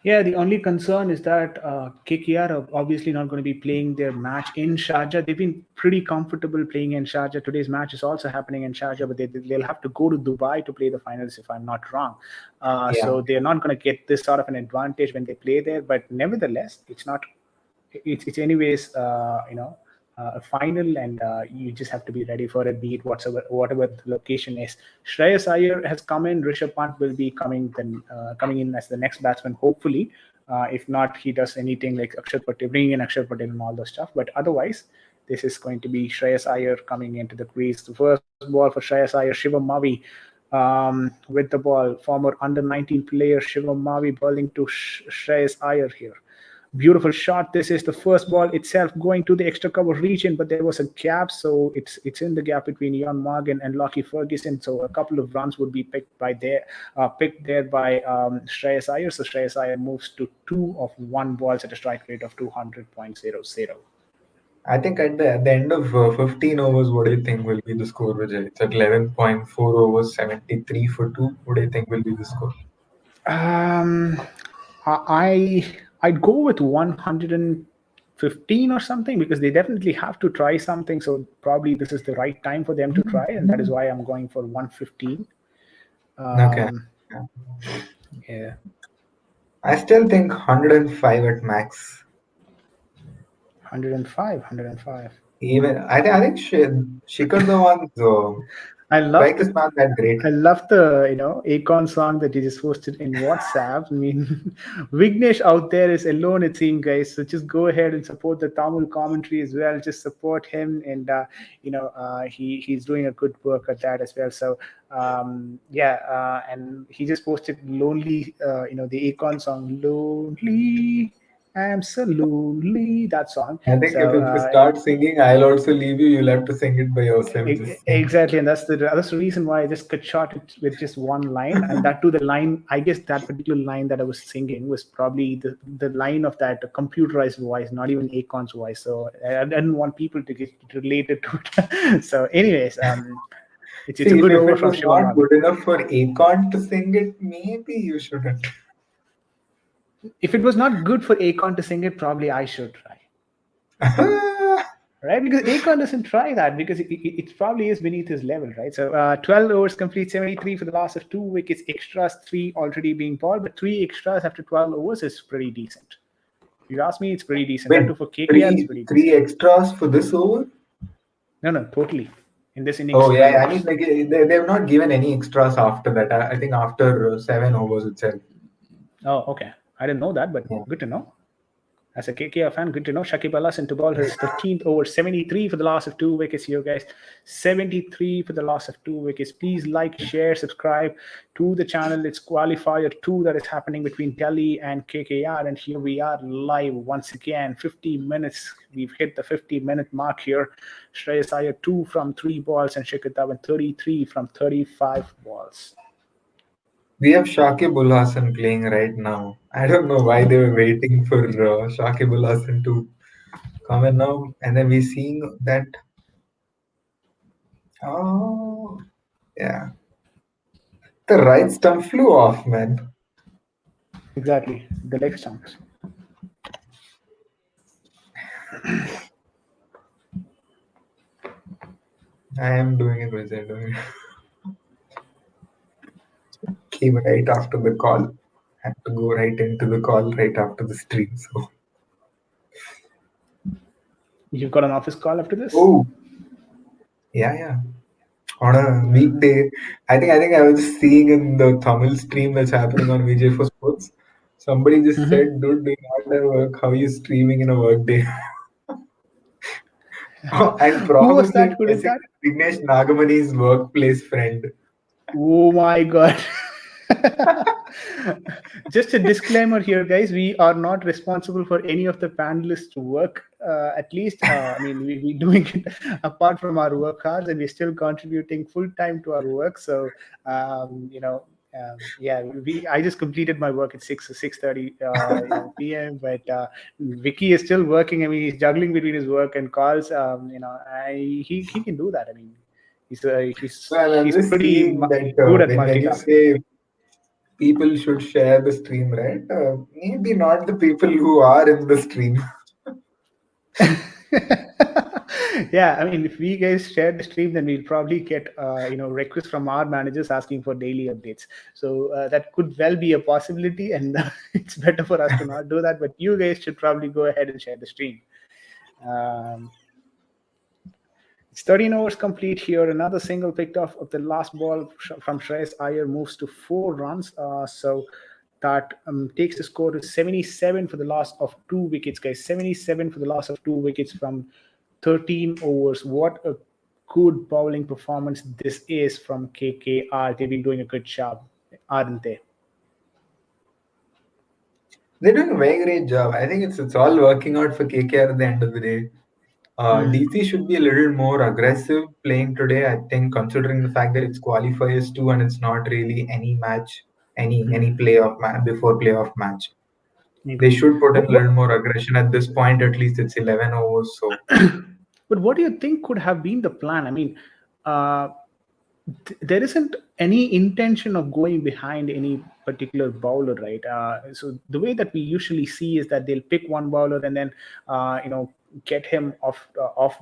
Yeah, the only concern is that KKR are obviously not going to be playing their match in Sharjah. They've been pretty comfortable playing in Sharjah. Today's match is also happening in Sharjah, but they'll have to go to Dubai to play the finals, if I'm not wrong. Yeah. So they're not going to get this sort of an advantage when they play there. But nevertheless, it's anyways, a final, and you just have to be ready for it, be it whatever the location is. Shreyas Iyer has come in. Rishabh Pant will be coming in as the next batsman, hopefully. If not, he does anything like Akshar Patel, bringing in Akshar Patel and all those stuff. But otherwise, this is going to be Shreyas Iyer coming into the crease. The first ball for Shreyas Iyer, Shivam Mavi with the ball. Former under 19 player Shivam Mavi bowling to Shreyas Iyer here. Beautiful shot. This is the first ball itself going to the extra cover region, but there was a gap, so it's in the gap between Ian Morgan and Lockie Ferguson. So a couple of runs would be picked there by Shreyas Iyer. So Shreyas Iyer moves to 2 of 1 balls at a strike rate of 200.00. I think at the end of 15 overs, what do you think will be the score, Vijay? It's at 11.4 overs, 73 for 2. What do you think will be the score? I'd go with 115 or something, because they definitely have to try something. So probably this is the right time for them to try, and that is why I'm going for 115. Okay. Yeah. I still think 105 at max. 105. Even I think Shikhar Dhawan's I love strike is not that great. I love the Akon song that you just posted in WhatsApp. I mean, Vignesh out there is alone, it seems, guys. So just go ahead and support the Tamil commentary as well. Just support him, and he's doing a good work at that as well. So and he just posted "Lonely," the Akon song "Lonely." I'm so lonely. That song. I think So if you start singing, I'll also leave you. You'll have to sing it by yourself. Just sing. exactly, and that's the reason why I just cut short it with just one line, and that too, the line, I guess that particular line that I was singing was probably the line of that computerized voice, not even Akon's voice. So I didn't want people to get related to it. So anyways, it's a good if over it from was Shivam not Mavi. good enough for Akon to sing it, maybe you shouldn't. If it was not good for Akon to sing it, probably I should try. Right, because Akon doesn't try that, because it probably is beneath his level, right? So 12 overs complete, 73 for the loss of 2 wickets, extras 3 already being balled, but 3 extras after 12 overs is pretty decent. If you ask me, it's pretty decent. Wait, That too for KKR, it's pretty three decent. extras for this over? No, totally. In this innings. Oh yeah, I mean, like they've not given any extras after that. I think after 7 overs itself. Oh, okay. I didn't know that, but good to know. As a KKR fan, good to know. Shakib Al Hasan to ball his 13th over, 73 for the loss of 2 wickets here, guys. 73 for the loss of 2 wickets. Please like, share, subscribe to the channel. It's Qualifier 2 that is happening between Delhi and KKR. And here we are live once again. 50 minutes. We've hit the 50-minute mark here. Shreyas Iyer 2 from 3 balls and Shikhar Dhawan 33 from 35 balls. We have Shakib Al Hasan playing right now. I don't know why they were waiting for Shakib Al Hasan to coming now, and then we're seeing that. Oh, yeah. The right stump flew off, man. Exactly, the leg stumps. I am doing it, Vijay. Doing it. Came right after the call. Had to go right into the call right after the stream. So, You've got an office call after this? oh, yeah. On a weekday, I think I was seeing in the Tamil stream that's happening on VJ for Sports. Somebody just Mm-hmm. said, "Dude, do you not have work? How are you streaming in a work day?" And Who was that probably who did guessing that? Vignesh Nagamani's workplace friend. Oh my god. Just a disclaimer here, guys. We are not responsible for any of the panelists' work. At least, I mean, we're doing it apart from our work hours, and we're still contributing full time to our work. So, yeah, I just completed my work at 6:30, p.m. But Vicky is still working. I mean, he's juggling between his work and calls. He can do that. I mean, Well, I'm he's just pretty seeing that good at when you multitasking. say people should share the stream, right? Maybe not the people who are in the stream. Yeah, I mean, if we guys share the stream, then we'll probably get requests from our managers asking for daily updates. So that could well be a possibility, and it's better for us to not do that. But you guys should probably go ahead and share the stream. Um, it's 13 overs complete here. Another single picked off of the last ball from Shreyas Iyer moves to 4 runs. So that takes the score to 77 for the loss of 2 wickets, guys. 77 for the loss of 2 wickets from 13 overs. What a good bowling performance this is from KKR. They've been doing a good job, aren't they? They're doing a very great job. I think it's all working out for KKR at the end of the day. DC should be a little more aggressive playing today. I think considering the fact that it's qualifiers too, and it's not really any match, any playoff before playoff match. They Agreed. should put in But a little more aggression at this point. At least it's 11 overs, so but what do you think could have been the plan? I mean, uh, there isn't any intention of going behind any particular bowler, right? So the way that we usually see is that they'll pick one bowler and then get him off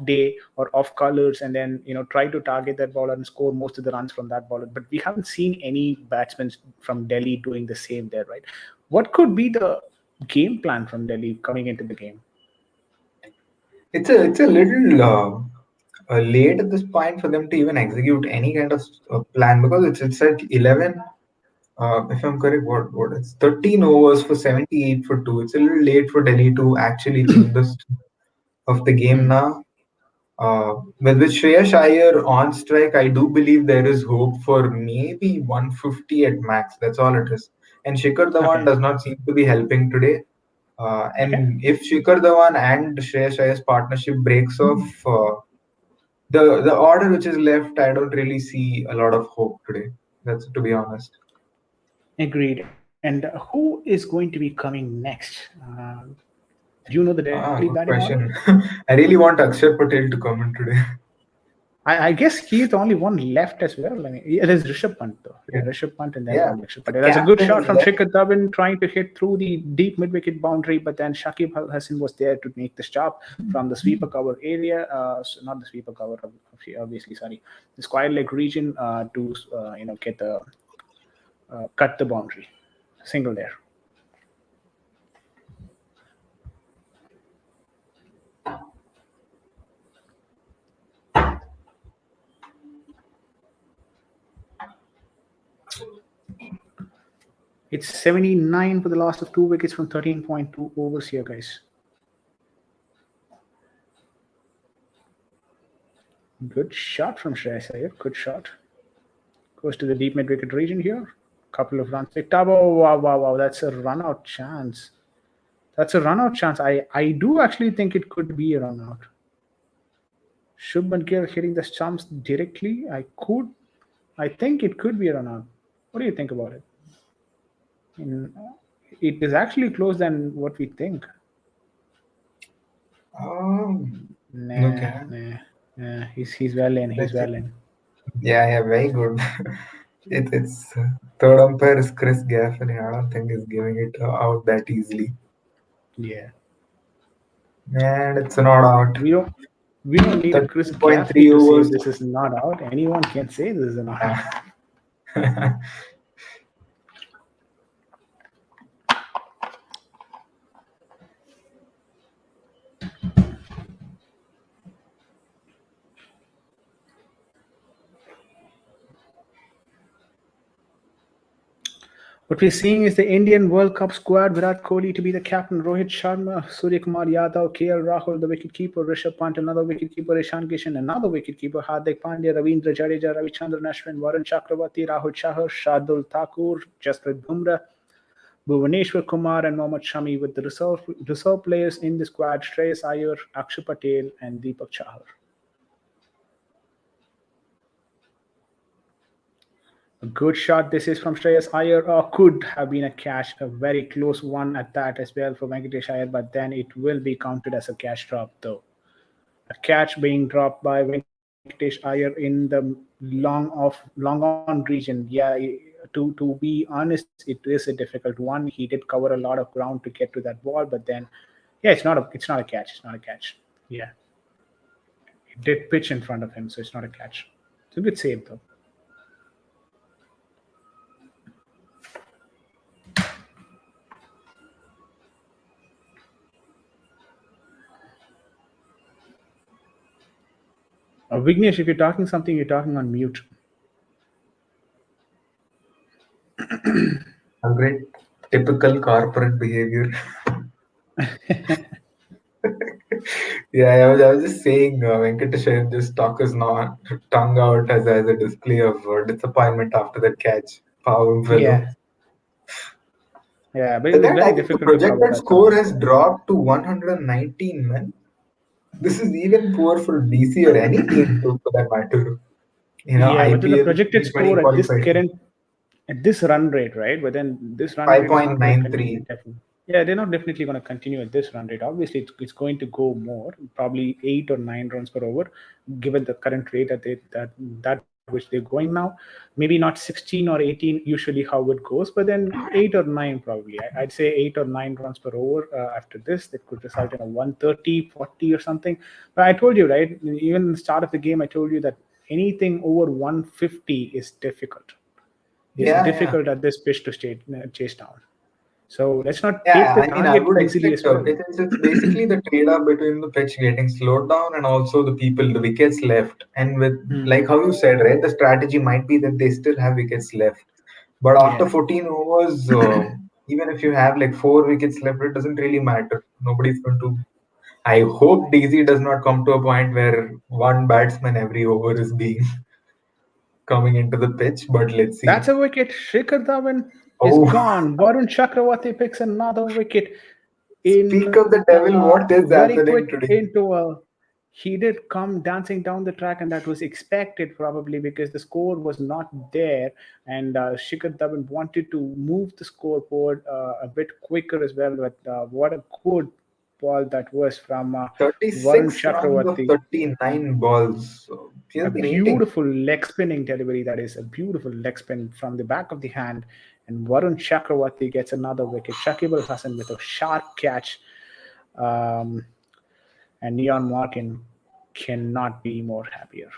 day or off colors, and then try to target that bowler and score most of the runs from that bowler. But we haven't seen any batsmen from Delhi doing the same there, right? What could be the game plan from Delhi coming into the game? it's a little late at this point for them to even execute any kind of plan because it's at 11. If I'm correct, what it's 13 overs for 78 for two. It's a little late for Delhi to actually think this of the game now. With Shreyas Iyer on strike, I do believe there is hope for maybe 150 at max. That's all it is. And Shikhar Dhawan Okay. does not seem to be helping today. Okay. And if Shikhar Dhawan and Shreyas Iyer's partnership breaks off, the order which is left, I don't really see a lot of hope today. That's to be honest. Agreed. And who is going to be coming next? Do you know the Delhi batting Good order? question. I really want Akshar Patel to come in today. I guess he's the only one left as well. I mean, it is Rishabh Pant though. Yeah, Yeah, Rishabh Pant and then yeah. probably Akshar The Patel. That's a good captain shot is from there. Shikhar Dhawan trying to hit through the deep mid-wicket boundary, but then Shakib Al Hasan was there to make the stop from the sweeper cover area. So not the sweeper cover, obviously. Sorry, the square leg region to get the cut the boundary. Single there. It's 79 for the last of 2 wickets from 13.2 overs here, guys. Good shot from Shreyas Iyer. Good shot. Goes to the deep mid-wicket region here. Couple of runs picked up. Oh, wow. That's a run-out chance. I do actually think it could be a run-out. Shubman Gill hitting the stumps directly. I think it could be a run-out. What do you think about it? It is actually closer than what we think. Look Nah, at nah. He's well in. He's let's see. well in. Yeah, very good. It's third umpire is Chris Gaffney. I don't think he's giving it out that easily. Yeah. And it's not out. We don't we don't need a Chris Gaffney 13.3 to say overs. this is not out. Anyone can say this is not out. Yeah. What we're seeing is the Indian World Cup squad: Virat Kohli to be the captain, Rohit Sharma, Surya Kumar Yadav, KL Rahul, the wicketkeeper, Rishabh Pant, another wicketkeeper, Ishan Kishan, another wicketkeeper, Hardik Pandya, Ravindra Jadeja, Ravichandran Ashwin, Varun Chakravarti, Rahul Chahar, Shardul Thakur, Jasprit Bumrah, Bhuvaneshwar Kumar, and Mohammad Shami, with the reserve players in the squad: Shreyas Iyer, Akshar Patel, and Deepak Chahar. A good shot. This is from Shreyas Iyer. Could have been a catch, a very close one at that as well for Venkatesh Iyer, but then it will be counted as a catch drop though. A catch being dropped by Venkatesh Iyer in the long on region. Yeah, to be honest, it is a difficult one. He did cover a lot of ground to get to that ball, but then yeah, it's not a catch. It's not a catch. Yeah, it did pitch in front of him, so it's not a catch. It's a good save though. Vignesh, if you're talking something, you're talking on mute. A great typical corporate behavior. Yeah, I was just saying, Venkatesh Iyer just stuck his tongue out as a display of disappointment after that catch. Power fellow. Yeah, yeah, but it But was then very I think the difficult to cover projected that ground. score has dropped to 119, man. This is even poor for DC or any team too, for that matter. Yeah, but then the IPL projected T20 score qualified at this run rate, right? But then this run rate is not going to continue. 5.93. Definitely. Yeah, they're not definitely going to continue at this run rate. Obviously, it's going to go more, probably 8 or 9 runs per over, given the current rate that which they're going now. Maybe not 16 or 18 usually how it goes, but then 8 or 9 probably. I'd say 8 or 9 runs per over after this. That could result in a 130, 40 or something. But I told you, right? Even in the start of the game, I told you that anything over 150 is difficult. It's Yeah, yeah. difficult at this pitch to chase down. So let's not take Yeah, the I mean, I target would easily expect as well. it's basically the trade-off between the pitch getting slowed down and also the wickets left. And with Hmm. like how you said, right, the strategy might be that they still have wickets left. But after Yeah, 14 overs, even if you have like 4 wickets left, it doesn't really matter. Nobody's going to. I hope DC does not come to a point where one batsman every over is being coming into the pitch. But let's see. that's a wicket. Shikhar Dhawan is Oh, gone. Varun Chakravarti picks another wicket speak in of the devil, what is very happening quick today? interval. He did come dancing down the track, and that was expected probably because the score was not there. And Shikhar Dhawan wanted to move the scoreboard a bit quicker as well. But what a good ball that was from Varun 36 runs of Chakravarti. 39 balls. So he A has been eating. beautiful leg spinning delivery. That is a beautiful leg spin from the back of the hand. And Varun Chakravarti gets another wicket. Shakib Al Hasan with a sharp catch. Um, and Neon Martin cannot be more happier.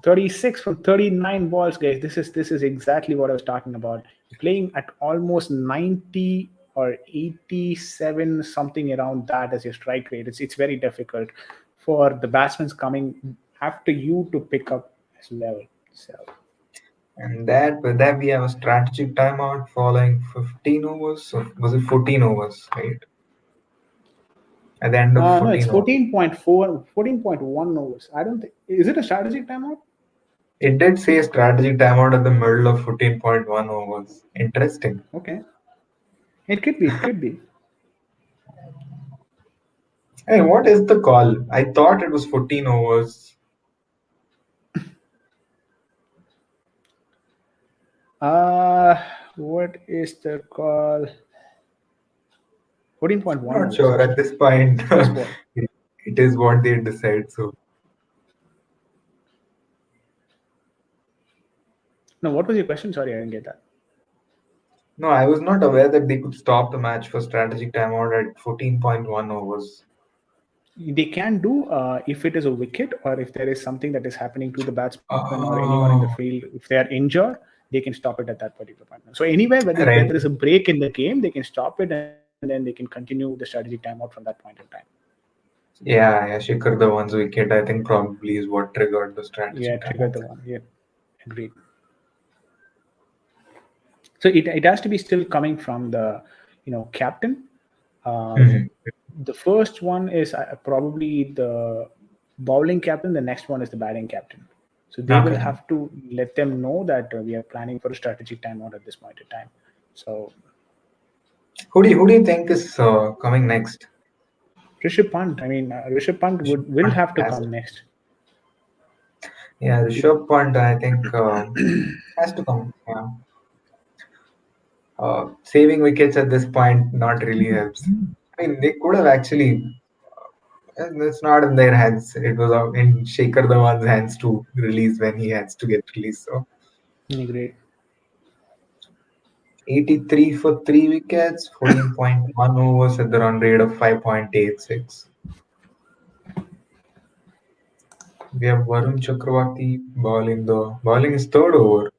36 from 39 balls, guys. This is exactly what I was talking about. Playing at almost 90 or 87, something around that as your strike rate. It's very difficult for the batsmen coming after you to pick up as well. So And that with that we have a strategic timeout following 15 overs. So was it 14 overs, right? At the end of no, it's 14 overs. 14.4, 14.1 overs. I don't think, is it a strategic timeout? It did say strategic timeout at the middle of 14.1 overs. Interesting. Okay. It could be, it could be. Hey, what is the call? I thought it was 14 overs. Uh, what is the call? 14.1 Not overs. sure at this point. First ball. It is what they decide. So No, what was your question? Sorry, I didn't get that. no, I was not aware that they could stop the match for strategic timeout at 14.1 overs. They can do if it is a wicket or if there is something that is happening to the batsman or anyone in the Oh, field. If they are injured, they can stop it at that particular point. So anywhere where right. there is a break in the game, they can stop it and then they can continue the strategic timeout from that point in time. Yeah, Shikhar Dhawan's wicket, I think, probably is what triggered the Yeah, strategic trigger timeout. the one. Yeah, agreed. So it has to be still coming from the captain. Mhm. The first one is probably the bowling captain. The next one is the batting captain. So they will Okay. have to let them know that we are planning for a strategic timeout at this point in time. So Who do you think is coming next? Rishabh Pant. I mean, Rishabh Pant will have to Has come next. Yeah, Rishabh Pant, I think, has to come. Yeah. Saving wickets at this point not really helps. I mean, they could have actually. It's not in their hands. It was in Shaker Dhawan's hands to release when he has to get released. So Great. 83 for 3 wickets, 14.1 overs at the run rate of 5.86. We have Varun Chakravarti bowling. The bowling is third over.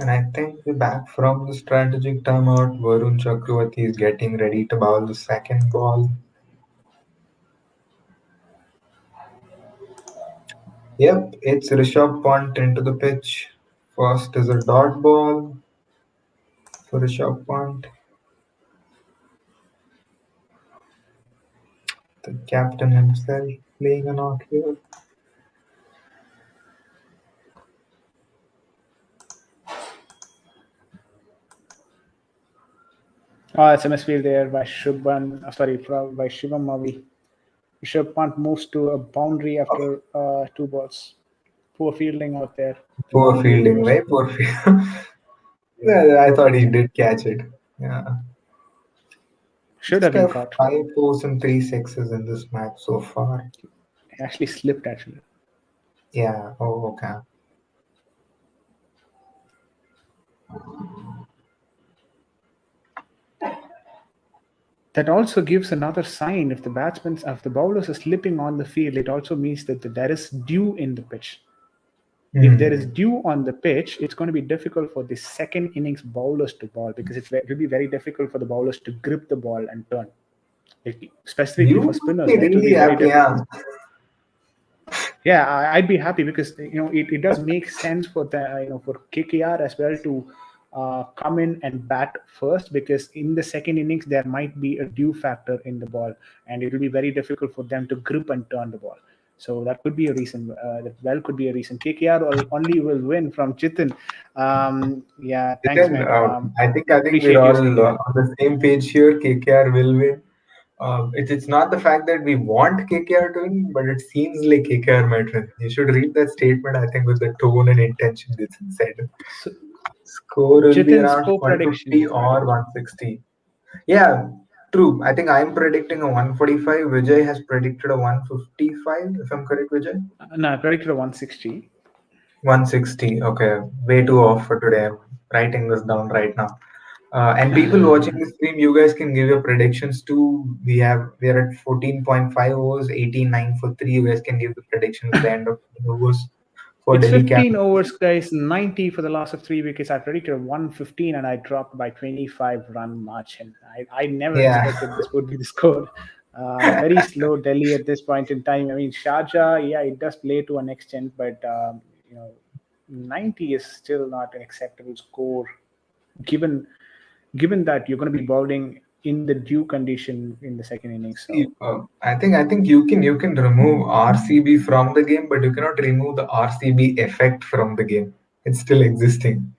And I think we're back from the strategic timeout. Varun Chakravarti is getting ready to bowl the second ball. Yep, it's Rishabh Pant into the pitch. First is a dot ball for Rishabh Pant. The captain himself playing a knock here. It's a misfield there by Shubhan. By Shivam Mavi. Rishabh Pant moves to a boundary after 2 balls. Poor fielding out there. The Poor boundary fielding, goes. right? Poor fielding. Yeah, I thought he Perfect. did catch it. Yeah. Should This have been guy caught. 5 4s and 3 6s in this match so far. It actually slipped actually. Yeah. Oh, okay. That also gives another sign if the bowlers are slipping on the field, it also means that there is dew in the pitch. If there is Hmm. dew on the pitch, it's going to be difficult for the second innings bowlers to bowl because it will be very difficult for the bowlers to grip the ball and turn. Specifically for You must spinners, be right? It will be really very happy, difficult. yeah. Yeah, I'd be happy because it does make sense for for KKR as well to come in and bat first because in the second innings there might be a dew factor in the ball and it will be very difficult for them to grip and turn the ball. So that could be a reason. That could be a reason. KKR only will win from Chitin. Yeah, thanks, Then man. I think we're Appreciate you saying all that. on the same page here. KKR will win. It's not the fact that we want KKR to win, but it seems like KKR might win. You should read that statement, I think, with the tone and intention that's said. So, Score will be Chitin around score prediction. 150 or 160. Yeah, true. I think I'm predicting a 145. Vijay has predicted a 155, if I'm correct, Vijay. No, I predicted a 160. 160. Okay, way too off for today. I'm writing this down right now. And people watching the stream, you guys can give your predictions too. We are at 14.5 overs, 18-9 for 3. You guys can give the predictions at the end of the overs for It's Delhi 15 Capital. overs, guys. 90 for the last of 3 wickets. I predicted 115 and I dropped by 25 run margin. I never Yeah. expected this would be the score. Very slow Delhi at this point in time. I mean, Sharjah, yeah, it does play to an extent, but 90 is still not an acceptable score given given that you're going to be bowling in the due condition in the second innings. See, So I think you can remove RCB from the game, but you cannot remove the RCB effect from the game. It's still existing.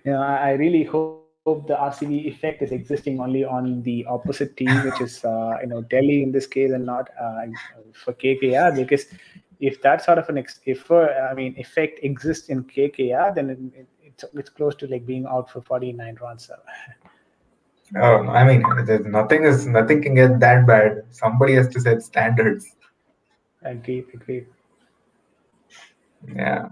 I really hope the RCB effect is existing only on the opposite team, which is Delhi in this case, and not for KKR. Because if that sort of effect exists in KKR, then it's close to like being out for 49 runs. So, I mean, nothing can get that bad. Somebody has to set standards. agreed, agreed. Yeah.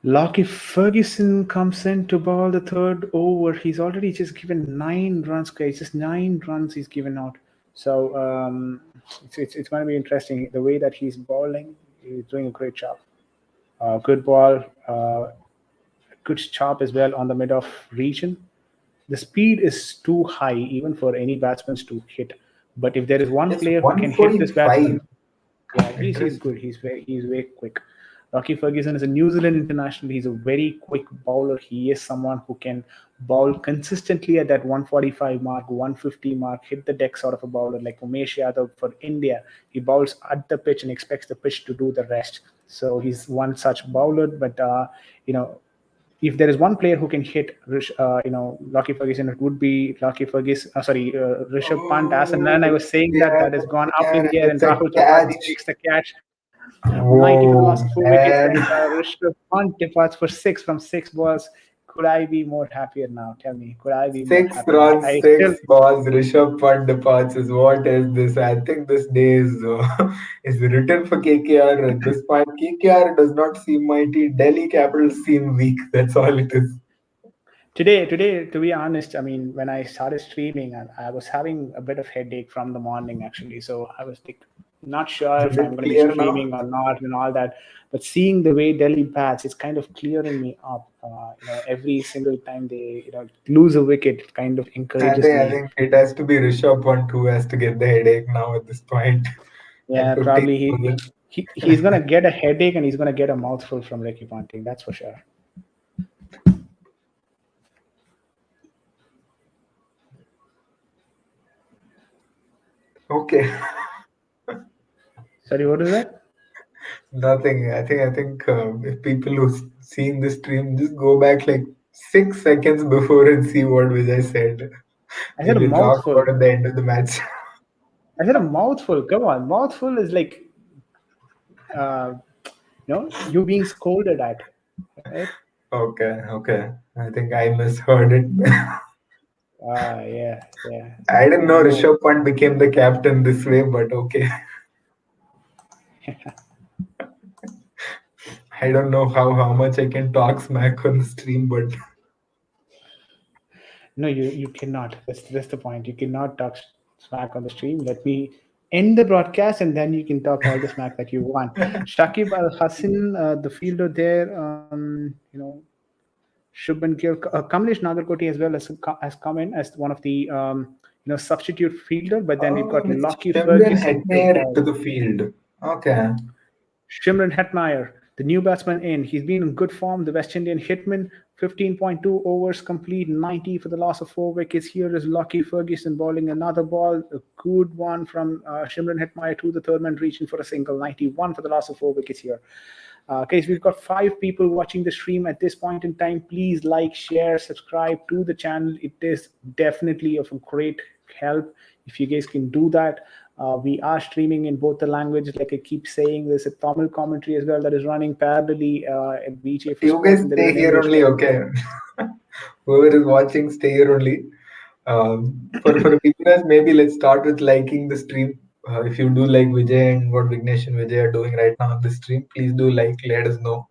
Lockie Ferguson comes in to bowl the third over. He's already just given 9 runs, guys. Just 9 runs he's given out. So it's going to be interesting. The way that he's bowling, he's doing a great job. Good ball, good chop as well on the mid-off region. The speed is too high even for any batsman to hit. But if there is one It's player who can hit this 145. batsman, yeah, he's Interesting. good. He's very quick. Rocky Ferguson is a New Zealand international. He's a very quick bowler. He is someone who can bowl consistently at that 145 mark, 150 mark, hit the deck sort of a bowler like Umesh Yadav for India. He bowls at the pitch and expects the pitch to do the rest. So he's one such bowler. But you know, if there is one player who can hit, Rocky Ferguson, it would be Rocky Ferguson. Rishabh Pant. As and when I Oh, was saying that, yeah, that has gone up yeah, in and the air, and it's a Rahul Tripathi catch. takes the catch. 90 for the Whoa, last 4 wickets, man. and Rishabh Pant departs for 6 from 6 balls. Could I be more happier now? Tell me, could I be more Six happier? runs, I still, six balls. Rishabh Pant departures. What is this? I think this day is is written for KKR at this point. KKR does not seem mighty. Delhi Capitals seem weak. That's all it is. today, to be honest, I mean, when I started streaming, I was having a bit of headache from the morning actually. So I was like, not sure It's a if I'm bit going to be clear now. streaming or not and all that. But seeing the way Delhi bats, it's kind of clearing me up. Every single time they lose a wicket, it kind of I encourages think I me. think it has to be Rishabh Pant who has to get the headache now at this point. At Yeah, 15 probably overs. he's gonna get a headache and he's gonna get a mouthful from Ricky Ponting. That's for sure. Okay. Sorry, what is that? Nothing. I think if people who seen this stream just go back like 6 seconds before and see what Vijay said. I We said a will talk mouthful. about at the end of the match. I said a mouthful. Come on, mouthful is like uh, you being scolded at, right? Okay, okay. I think I misheard it. Yeah, yeah. I didn't know No, Rishabh Pant became the captain this way, but okay. I don't know how much I can talk smack on the stream, but no, you cannot. That's the point. You cannot talk smack on the stream. Let me end the broadcast, and then you can talk all the smack that you want. Shakib Al Hassan, the fielder there, Shubman Gill, Kamlesh Nagarkoti as well has come in as one of the substitute fielder, but then we've oh, got it's Lockie Shimran Ferguson to Hetmyer into ball. the field. Okay. Shimron Hetmeyer, the new batsman in. He's been in good form. The West Indian hitman, 15.2 overs complete, 90 for the loss of 4 wickets. Here is Lockie Ferguson bowling another ball, a good one from Shimron Hetmeyer to the third man, reaching for a single, 91 for the loss of 4 wickets here. Guys, we've got 5 people watching the stream at this point in time. Please like, share, subscribe to the channel. It is definitely of a great help if you guys can do that. We are streaming in both the languages. Like I keep saying, there's a Tamil commentary as well that is running parallelly at BJ for You guys Sport, and there is stay an here English only, version. okay? Whoever is watching, stay here only. For the beginners, maybe let's start with liking the stream. If you do like Vijay and what Vignesh and Vijay are doing right now on the stream, please do like, let us know.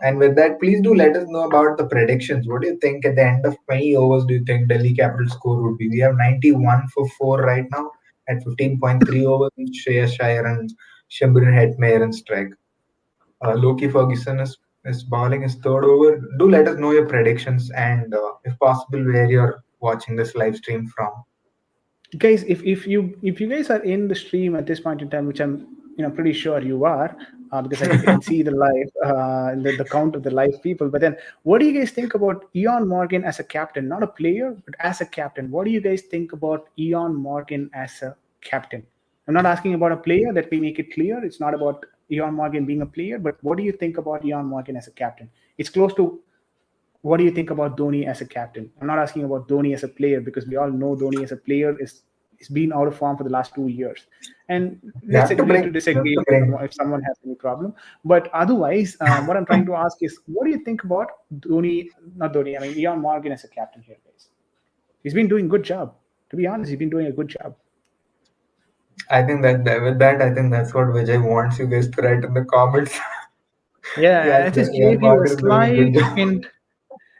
And with that, please do let us know about the predictions. What do you think at the end of 20 overs? Do you think Delhi Capital score would be? We have 91 for 4 right now at 15.3 overs. Shreyas Iyer and Shimron Hetmeyer and strike. Loki Ferguson is bowling his third over. Do let us know your predictions and, if possible, where you're watching this live stream from. Guys, if you guys are in the stream at this point in time, which I'm pretty sure you are, because I can see the live, the count of the live people. But then, what do you guys think about Ian Morgan as a captain? Not a player, but as a captain. What do you guys think about Ian Morgan as a captain? I'm not asking about a player. Let me make it clear. It's not about Ian Morgan being a player, but what do you think about Ian Morgan as a captain? It's close to what do you think about Dhoni as a captain? I'm not asking about Dhoni as a player because we all know Dhoni as a player is been out of form for the last 2 years. And You let's have to agree bring. to You have disagree to bring. if someone has any problem. But otherwise, what I'm trying to ask is, what do you think about Dhoni? Not Dhoni. I mean, Ian Morgan as a captain here, guys. He's been doing a good job. To be honest, he's been doing a good job. I think that with that, I think that's what Vijay wants you guys to write in the comments. Yeah, Yeah, I just Ian gave you a Morgan is doing a good slight job. hint.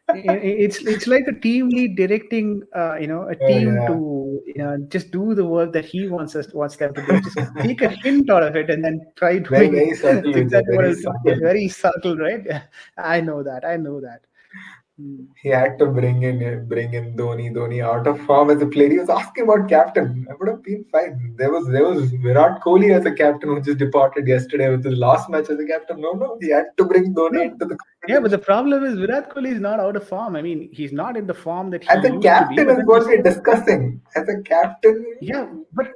It's like a team lead directing a team Yeah, to just do the work that he wants them to do. Just take a hint out of it and then try very doing very subtle, it's Vijay. exactly what Very I'll do. Yeah, subtle. very subtle, right? I know that. I know that. Hmm. He had to bring in Dhoni out of form as a player. He was asking about captain. I would have been fine. There was Virat Kohli as a captain who just departed yesterday with his last match as a captain. No, he had to bring Dhoni No, into the yeah, but the conversation. problem is Virat Kohli is not out of form. I mean, he's not in the form that he As a used to be. captain But is then what he's we're discussing. As a yeah, captain, but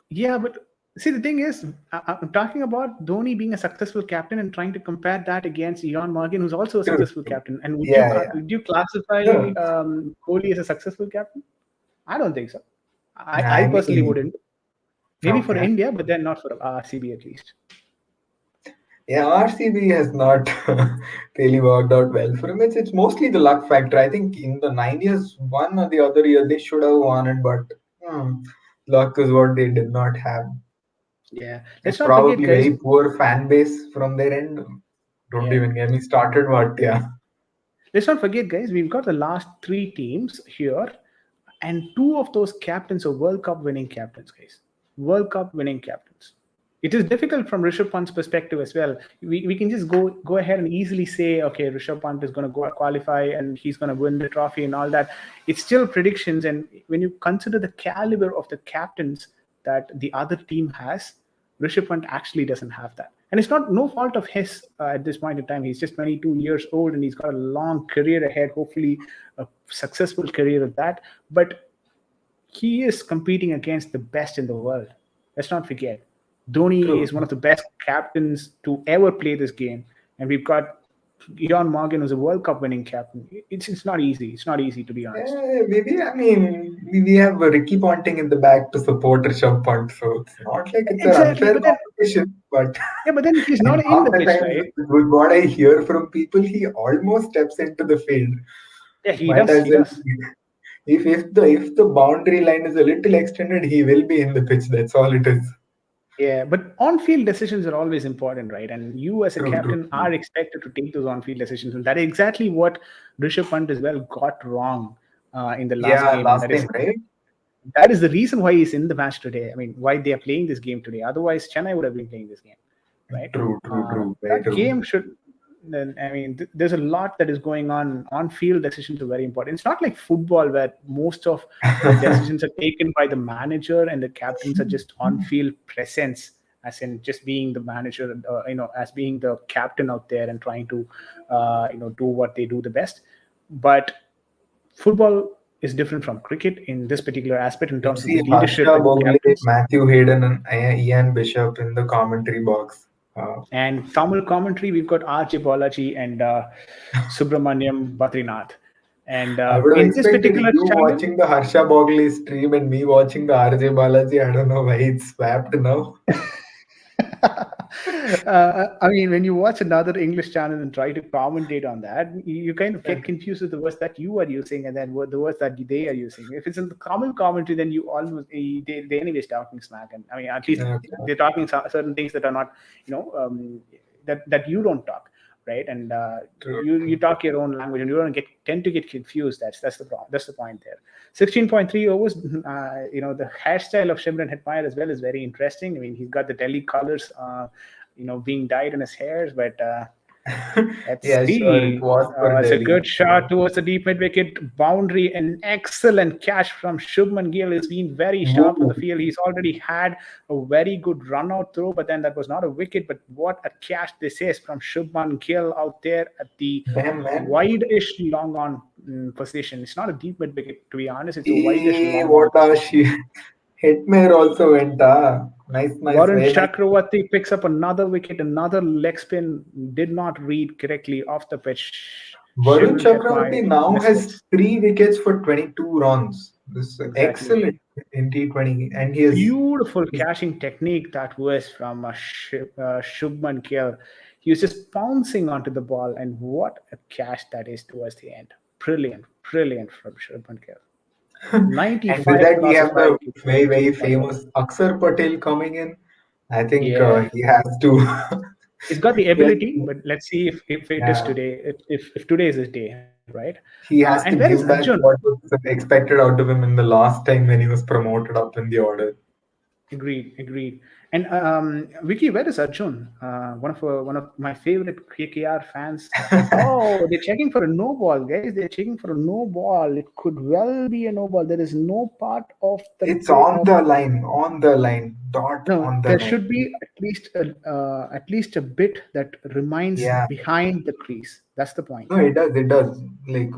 Yeah, but see, the thing is, I'm talking about Dhoni being a successful captain and trying to compare that against Ian Morgan, who's also a true, successful true. captain. And Yeah. would you classify No, Kohli as a successful captain? I don't think so. I I personally mean, wouldn't. Maybe for okay. India, but then not for RCB at least. Yeah, RCB has not really worked out well for him. It's mostly the luck factor. I think in the 9 years, one or the other year, they should have won it, but luck is what they did not have. Yeah, And let's not forget, probably guys. very poor fan base from their end. Don't Yeah, even get me started, but yeah. let's not forget, guys. We've got the last three teams here, and two of those captains are World Cup winning captains, guys. World Cup winning captains. It is difficult from Rishabh Pant's perspective as well. We can just go ahead and easily say, okay, Rishabh Pant is going to go qualify and he's going to win the trophy and all that. It's still predictions, and when you consider the caliber of the captains that the other team has, Rishabh Pant actually doesn't have that. And it's not no fault of his at this point in time. He's just 22 years old and he's got a long career ahead, hopefully a successful career at that. But he is competing against the best in the world. Let's not forget. Dhoni True. is one of the best captains to ever play this game. And we've got Ian Morgan, who's a World Cup winning captain. It's not easy. It's not easy, to be honest. Maybe, I mean, we have Ricky Ponting in the back to support Rishabh Pant, so it's not like it's an Exactly. unfair But then, competition, but yeah, but then he's and not in half the the pitch, times, right? with what I hear from people, he almost steps into the field. Yeah, he Might does. as He well does. be. If the boundary line is a little extended, he will be in the pitch. That's all it is. Yeah, but on-field decisions are always important, right? And you, as a True, true, captain, true. are expected to take those on-field decisions, and that is exactly what Rishabh Pant as well got wrong in the last Yeah, game, and last time, right? that is the reason why he's in the match today. I mean, why they are playing this game today. Otherwise, Chennai would have been playing this game, right? True, true, true. Very That true. game should. Then I mean, there's a lot that is going on. On-field decisions are very important. It's not like football where most of the decisions are taken by the manager and the captains are just on-field presence, as in just being the manager, as being the captain out there and trying to, do what they do the best. But football is different from cricket in this particular aspect in You terms of the see leadership Harsha and the Bogle, captains. Matthew Hayden, and Ian Bishop in the commentary box. And Tamil commentary, we've got RJ Balaji and Subramaniam Badrinath. And I would have in this expected particular you channel, watching the Harsha Bogle stream and me watching the RJ Balaji. I don't know why it's swapped now. I mean, when you watch another English channel and try to commentate on that, you kind of get confused with the words that you are using and then the words that they are using. If it's in the common commentary, then you almost they anyways talking smack, and I mean at least Okay. they're talking certain things that are not that you don't talk, right? And True. you talk your own language and you don't tend to get confused. That's the problem. That's the point there. 16.3 overs. The hairstyle of Shimran Hetmeyer as well is very interesting. I mean, he's got the Delhi colors, being dyed in his hairs, but Let's Yeah, sure. It see. was for It's a Delhi. good shot towards the deep mid wicket boundary. An excellent catch from Shubman Gill. He's been very sharp on the Whoa. field. He's already had a very good run out throw, but then that was not a wicket. But what a catch this is from Shubman Gill out there at the Damn, man. wide-ish long on position. It's not a deep mid wicket, to be honest. It's a wide-ish long on What a position. she. Hitmare also went. Nice, nice. Varun Very nice. Chakravarti picks up another wicket, another leg spin, did not read correctly off the pitch. Varun Shimron Hetmyer Chakravarti now has misses. 3 wickets for 22 runs. This is Exactly. excellent in T20, and he is. Beautiful catching technique that was from Shubman Gill. He was just pouncing onto the ball, and what a catch that is towards the end. Brilliant, brilliant from Shubman Gill. And 95 with that, we across a have the 5 wicket, very, very 22 not out. famous Akshar Patel coming in. I think Yeah. he has to. He's got the he has ability, to, but let's see if it is yeah, today, if today is his day, right? he And has where to is give Arjun? back what was expected out of him in the last time when he was promoted up in the order. Agreed, agreed. And Vicky, where is Arjun? One of my favorite KKR fans. Oh, they're checking for a no ball, guys. They're checking for a no ball. It could well be a no ball. There is no part of the It's on the line, dot no. on the There line. should be at least a bit that remains Yeah, behind the crease. That's the point. no, it does. Like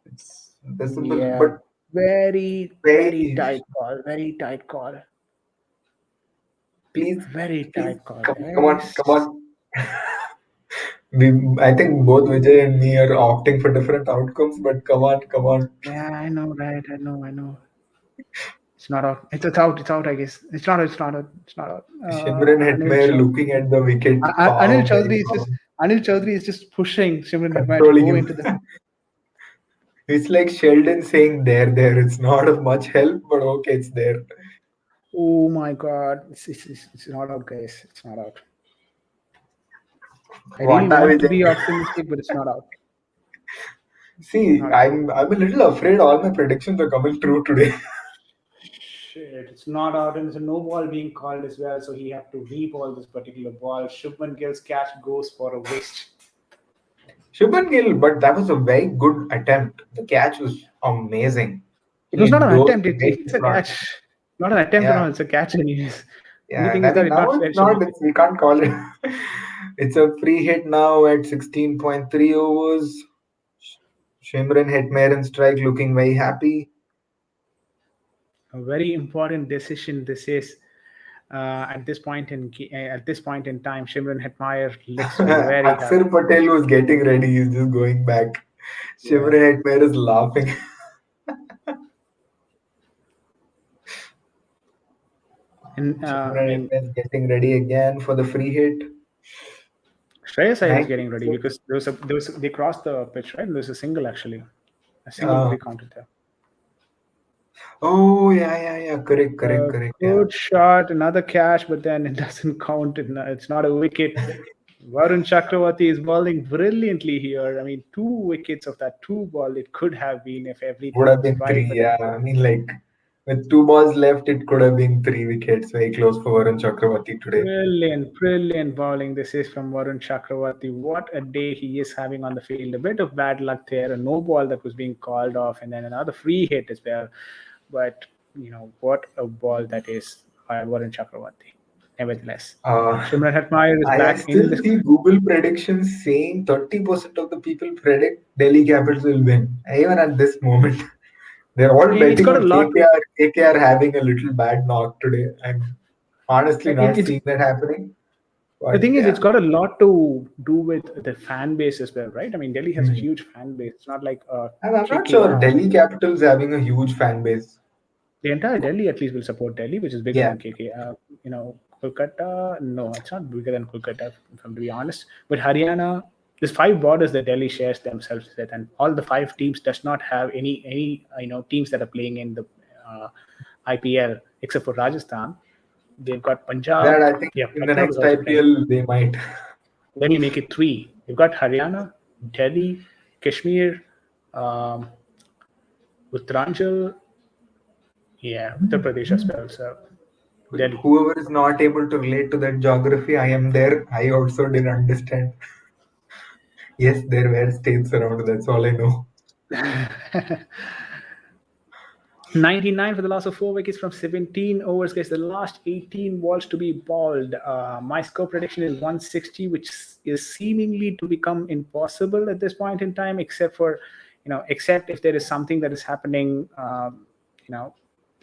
it's visible, Yeah, but very, very very. tight call. Very tight call. Please, Very please, tight call, come on, guys. come on. I think both Vijay and me are opting for different outcomes, but come on, come on. Yeah, I know, right? I know. It's not out. It's out. It's out. I guess it's not. It's not out. It's not out. Shimran Hetmare looking at the wicket, Anil calm, very Chaudhary is just calm, pushing Simran Hetmyer to controlling go him. into the. It's like Sheldon saying, there. It's not of much help, but okay, it's there. Oh my God! It's not out, guys. It's not out. I really What are want to we be optimistic, but it's not out. See, Not out. I'm a little afraid all my predictions are coming true today. Shit, it's not out, and there's a no ball being called as well, so he had to re-ball this particular ball. Shubman Gill's catch goes for a waste. Shubman Gill, but that was a very good attempt. The catch was amazing. It was He not an dove attempt. right It's in a front. catch. Not an attempt at Yeah, all. It's a catch, anyways. Only yeah. thing I is that mean, it now not it's fetched a not. wicket. We can't call it. It's a free hit now at 16.3 overs. Shimran Hetmare and strike looking very happy. A very important decision this is. At this point in time, Shimron Hetmyer looks very Aksar happy. Patel was getting ready. He's just going back. Yeah. Shimran Hetmare is laughing. And I Shimran mean, Hetmare is getting ready again for the free hit. Shreyas Iyer is Nice. getting ready because they crossed the pitch, right? There's a single actually. A single will Uh, be counted there. oh, yeah. Correct. Yeah. Good shot, another catch, but then it doesn't count. It's not a wicket. Varun Chakravarti is bowling brilliantly here. I mean, 2 wickets of that 2 ball, it could have been if Would everything have was been right. three. But then Yeah. I mean, like, with 2 balls left, it could have been 3 wickets. Very close for Varun Chakravarti today. brilliant, brilliant bowling. This is from Varun Chakravarti. What a day he is having on the field. A bit of bad luck there, a no ball that was being called off, and then another free hit as well. But, what a ball that is by Varun Chakravarti. Nevertheless, Uh, Shimran Hetmyer is I back in still this. see Google predictions saying 30% of the people predict Delhi Capitals will win. Even at this moment, they're all It's betting got a on lot to. KKR having a little bad knock today. I'm honestly not It's seeing that happening. the But thing is, yeah, it's got a lot to do with the fan base as well, right? I mean, Delhi has a Hmm. huge fan base. It's not like I'm not sure. KKR. Delhi Capitals having a huge fan base. The entire Delhi at least will support Delhi, which is bigger Yeah. than KKR. Kolkata, no, it's not bigger than Kolkata, if I'm to be honest. But Haryana, there's 5 borders that Delhi shares themselves with, and all the 5 teams does not have any teams that are playing in the IPL except for Rajasthan. They've got Punjab. That I think Yeah, in the Punjab is next also playing. IPL they might. Let me make it 3. You've got Haryana, Delhi, Kashmir, um, Uttaranchal, yeah, Uttar Pradesh as well. So Delhi. Whoever is not able to relate to that geography, I am there. I also didn't understand. Yes, there were states around. That's all I know. 99 for the loss of 4 wickets from 17 overs, guys. The last 18 balls to be balled. My score prediction is 160, which is seemingly to become impossible at this point in time, except if there is something that is happening,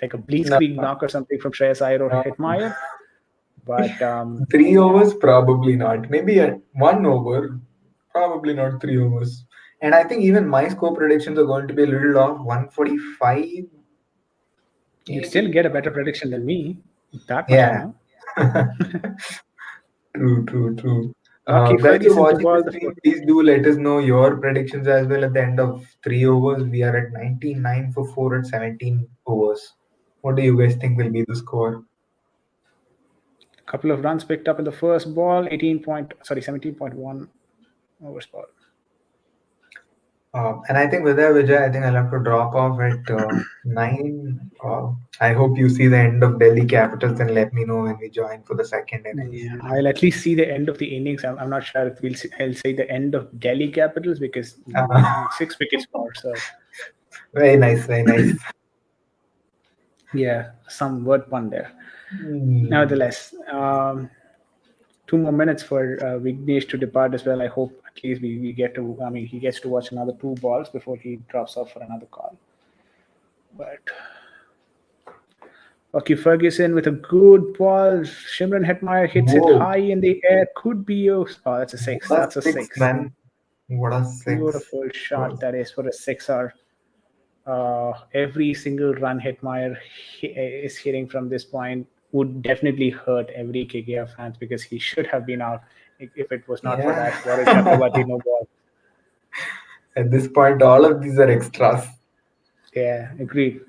like a blitzkrieg knock or something from Shreyas Iyer or Hetmeyer. But 3 overs, probably not. Maybe 1 over, probably not 3 overs. And I think even my score predictions are going to be a little off. 145. you'd still get a better prediction than me. That much I Yeah. know. True. Lucky Guys who are Ferguson to watching ball the the stream, please do let us know your predictions as well at the end of 3 overs. We are at 99 for 4 at 17 overs. What do you guys think will be the score? couple of runs picked up in the first ball. 17.1 overs ball. And I think with that, Vijay, I think I'll have to drop off at 9. I hope you see the end of Delhi Capitals and let me know when we join for the second innings. Yeah, I'll at least see the end of the innings. I'm not sure if I'll say the end of Delhi Capitals because 6 wickets more. So Very nice, very nice. yeah, some word pun there. Hmm. Nevertheless, 2 more minutes for Vignesh to depart as well. I hope at least we get to. I mean, he gets to watch another 2 balls before he drops off for another call. But Lucky Ferguson with a good ball. Shimron Hetmeyer hits it Whoa, high in the air. Could be a. Oh, that's a six. what That's a a six, six. man. What a six. Beautiful shot that is for a sixer. Every single run Hetmeyer is hitting from this point would definitely hurt every KKR fans because he should have been out if it was not for Yeah. that Warren Chakrabarti no ball. At this point, all of these are extras. Yeah, agreed.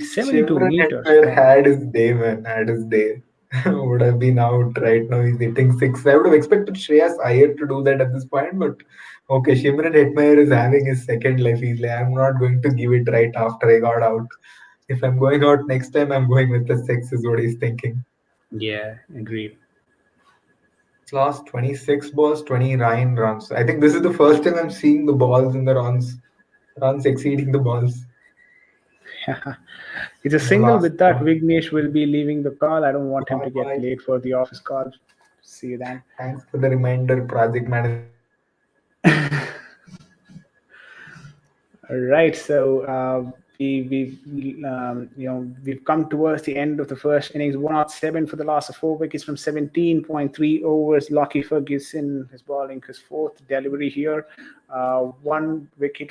72 Shimron meters. Hetmeyer Wow. had his day, man. Had his day. Would have been out right now. He's hitting 6. I would have expected Shreyas Iyer to do that at this point, but okay, Shimron Hetmeyer is having his second life. He's like, I'm not going to give it right after I got out. If I'm going out next time, I'm going with the 6, is what he's thinking. Yeah, agreed. It's lost 26 balls, 29 runs. I think this is the first time I'm seeing the balls in the runs exceeding the balls. It's a The single. last With that, one. Vignesh will be leaving the call. I don't want him to get Bye-bye. late for the office call. See you then. Thanks for the reminder, project manager. All right, so we've come towards the end of the first innings. 107 for the loss of 4 wickets from 17.3 overs. Lucky Ferguson is bowling his 4th delivery here. 1 wicket,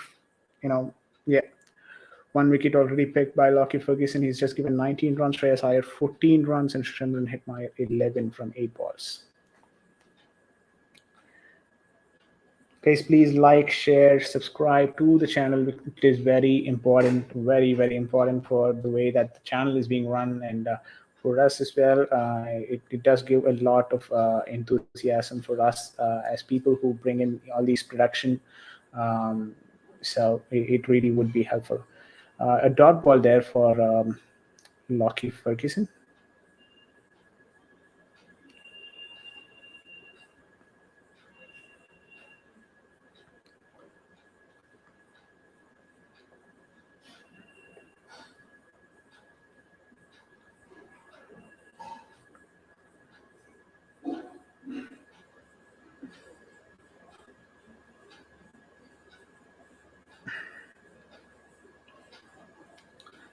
yeah. 1 wicket already picked by Lucky Ferguson. He's just given 19 runs. Shreyas Iyer 14 runs and Shimron Hetmeyer 11 from 8 balls. Guys, please like, share, subscribe to the channel. It is very important, very important for the way that the channel is being run and for us as well. It does give a lot of enthusiasm for us as people who bring in all these production. So it really would be helpful. A dot ball there for Lucky Ferguson.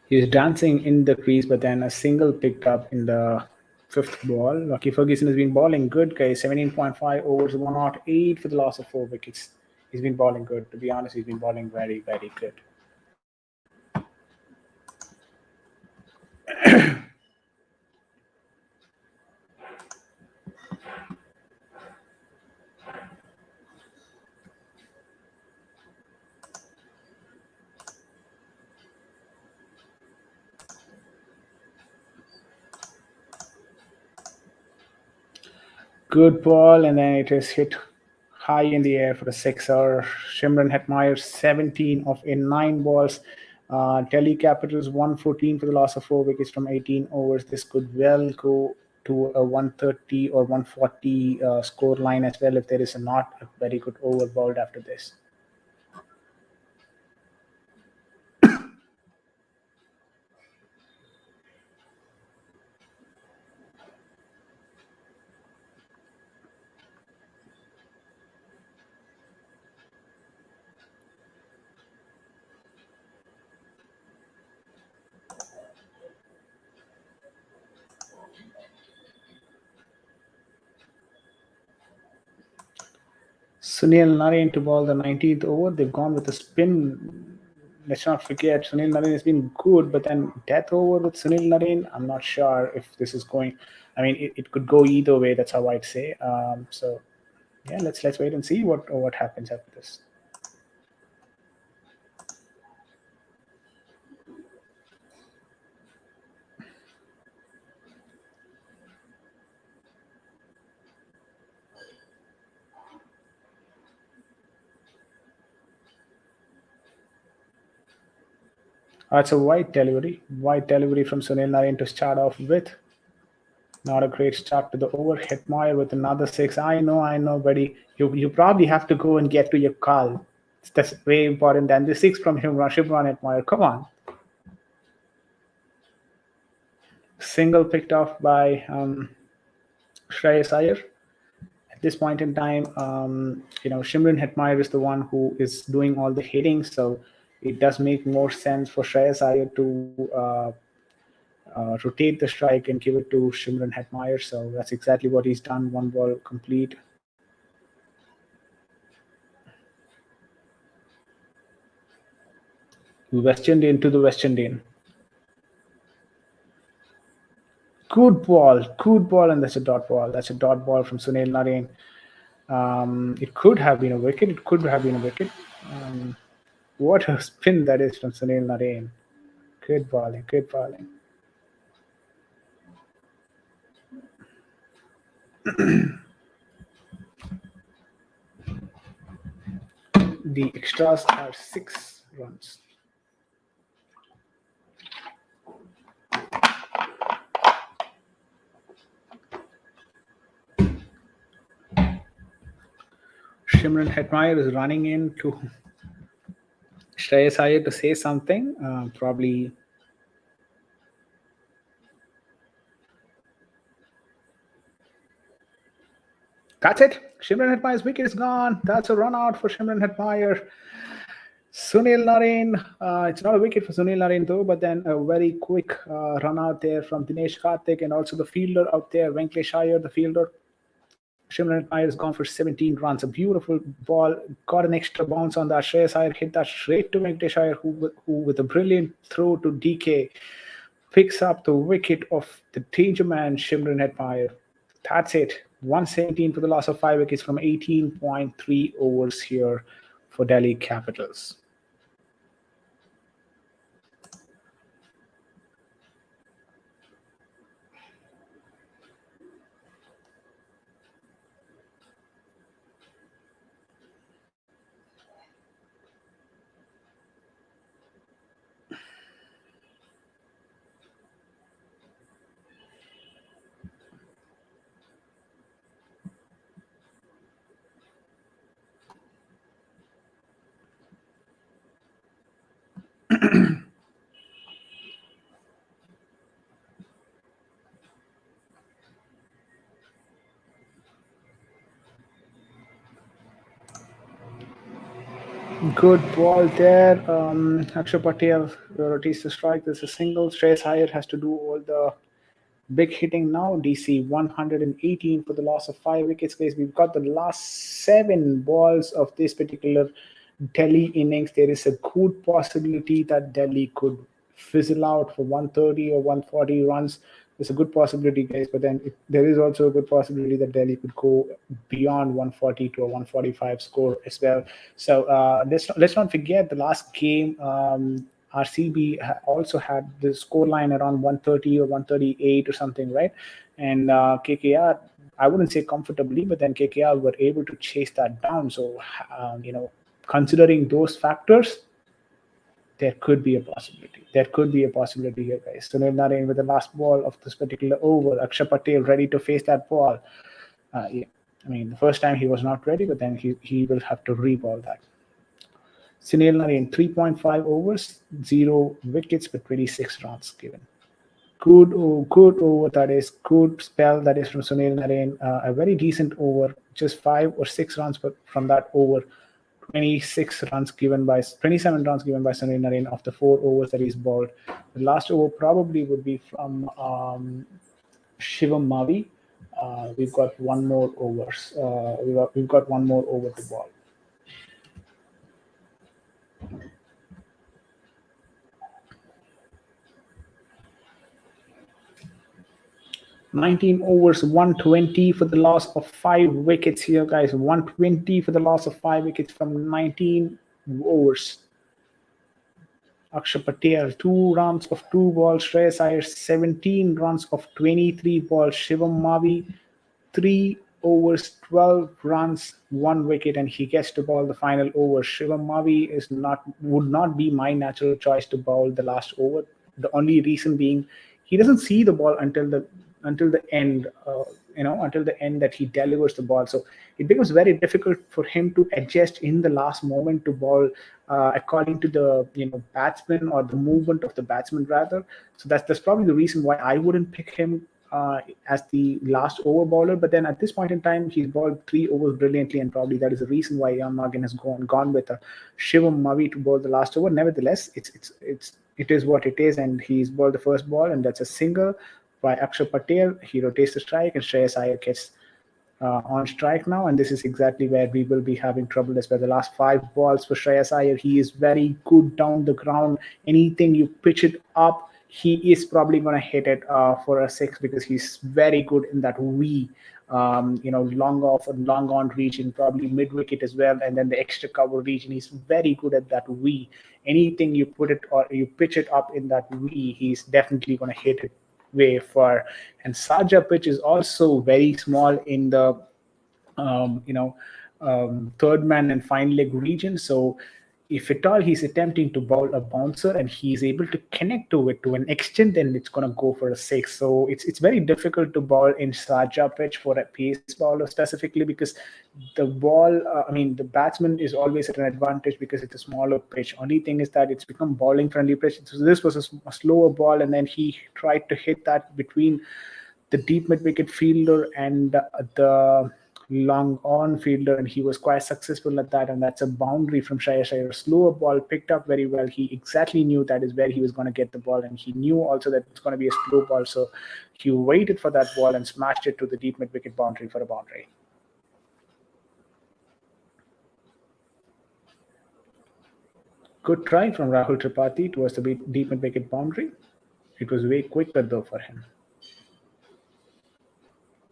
He was dancing in the crease, but then a single picked up in the 5th ball. Lucky Ferguson has been bowling good, guys. 17.5 overs, 108 for the loss of 4 wickets. He's been bowling good. To be honest, he's been bowling very good. Good ball, and then it is hit high in the air for a sixer. Shimron Hetmeyer 17 of in 9 balls. Delhi Capitals 114 for the loss of 4 wickets from 18 overs. This could well go to a 130 or 140 score line as well if there is not a very good over bowled after this. Sunil Narine to ball the 19th over. They've gone with a spin. Let's not forget, Sunil Narine has been good, but then death over with Sunil Narine, I'm not sure if this is going. I mean, it could go either way. That's how I'd say. So, yeah, let's wait and see what happens after this. It's a white delivery from Sunil Narine to start off with. Not a great start to the over. Hetmeyer with another six. I know, buddy. You probably have to go and get to your call. That's way important than the six from Shimron Hetmeyer. Come on. Single picked off by Shreyas Iyer. At this point in time, Shimron Hetmeyer is the one who is doing all the hitting, so it does make more sense for Shreyas Iyer to rotate the strike and give it to Shimron Hetmeyer. So that's exactly what he's done. One ball complete. West Indian to the West Indian. Good ball, and that's a dot ball. That's a dot ball from Sunil Narine. It could have been a wicket. What a spin that is from Sunil Narine. Good bowling. The extras are 6 runs. Shimron Hetmeyer is running in to Shreyas Iyer to say something. Probably. That's it. Shimron Hetmeyer's wicket is gone. That's a run out for Shimron Hetmeyer. Sunil Narine, it's not a wicket for Sunil Narine though, but then a very quick run out there from Dinesh Karthik and also the fielder out there, Venkatesh Iyer, the fielder. Shimron Hetmeyer has gone for 17 runs. A beautiful ball, got an extra bounce on that. Shreyas Iyer hit that straight to Venkatesh Iyer, who with a brilliant throw to DK picks up the wicket of the danger man, Shimron Hetmeyer. That's it. 117 for the loss of 5 wickets from 18.3 overs here for Delhi Capitals. Good ball there. Akshay Patel rotates the strike. There's a single. Shreyas Iyer has to do all the big hitting now. DC 118 for the loss of 5 wickets. Guys, we've got the last 7 balls of this particular Delhi innings. There is a good possibility that Delhi could fizzle out for 130 or 140 runs. There's a good possibility, guys, but then there is also a good possibility that Delhi could go beyond 140 to a 145 score as well. So let's not forget the last game. RCB also had the score line around 130 or 138 or something, right? And KKR, I wouldn't say comfortably, but then KKR were able to chase that down. So, considering those factors, there could be a possibility. There could be a possibility here, guys. Sunil Narine with the last ball of this particular over. Akshay Patel ready to face that ball. Yeah, I mean, the first time he was not ready, but then he will have to re-ball that. Sunil Narine, 3.5 overs, 0 wickets, but 26 runs given. Good over that is, good spell that is from Sunil Narine. A very decent over, just 5 or 6 runs from that over. 27 runs given by Sunil Narine after 4 overs that he's bowled. The last over probably would be from Shivam Mavi. We've got one more overs. We've got one more over to bowl. 19 overs, 120 for the loss of 5 wickets here, guys. 120 for the loss of 5 wickets from 19 overs. Akshay Patel, 2 runs of 2 balls. Shreyas Iyer, 17 runs of 23 balls. Shivam Mavi, 3 overs, 12 runs, 1 wicket, and he gets to bowl the final over. Shivam Mavi would not be my natural choice to bowl the last over. The only reason being he doesn't see the ball until the end, until the end that he delivers the ball. So it becomes very difficult for him to adjust in the last moment to bowl according to the batsman or the movement of the batsman rather. So that's probably the reason why I wouldn't pick him as the last over bowler. But then at this point in time, he's bowled 3 overs brilliantly, and probably that is the reason why Ian Morgan has gone with Shivam Mavi to bowl the last over. Nevertheless, it is what it is, and he's bowled the first ball, and that's a single by Akshay Patel. He rotates the strike, and Shreyas Iyer gets on strike now, and this is exactly where we will be having trouble as well. The last 5 balls for Shreyas Iyer, he is very good down the ground. Anything you pitch it up, he is probably going to hit it for a 6 because he's very good in that long off and long on region, probably mid wicket as well, and then the extra cover region. He's very good at that Anything you put it or you pitch it up in that he's definitely going to hit it way far. And Sharjah pitch is also very small in the third man and fine leg region. So if at all he's attempting to bowl a bouncer and he's able to connect to it to an extent, then it's going to go for a 6. So it's very difficult to bowl in Sharjah pitch for a pace bowler specifically, because the ball, the batsman is always at an advantage because it's a smaller pitch. Only thing is that it's become bowling friendly pitch. So this was a slower ball, and then he tried to hit that between the deep mid wicket fielder and the long on fielder, and he was quite successful at that, and that's a boundary from Shreyas Iyer. Slower ball picked up very well. He exactly knew that is where he was going to get the ball, and he knew also that it's going to be a slow ball, so he waited for that ball and smashed it to the deep mid wicket boundary for a boundary. Good try from Rahul Tripathi towards the deep mid wicket boundary. It was way quicker though for him.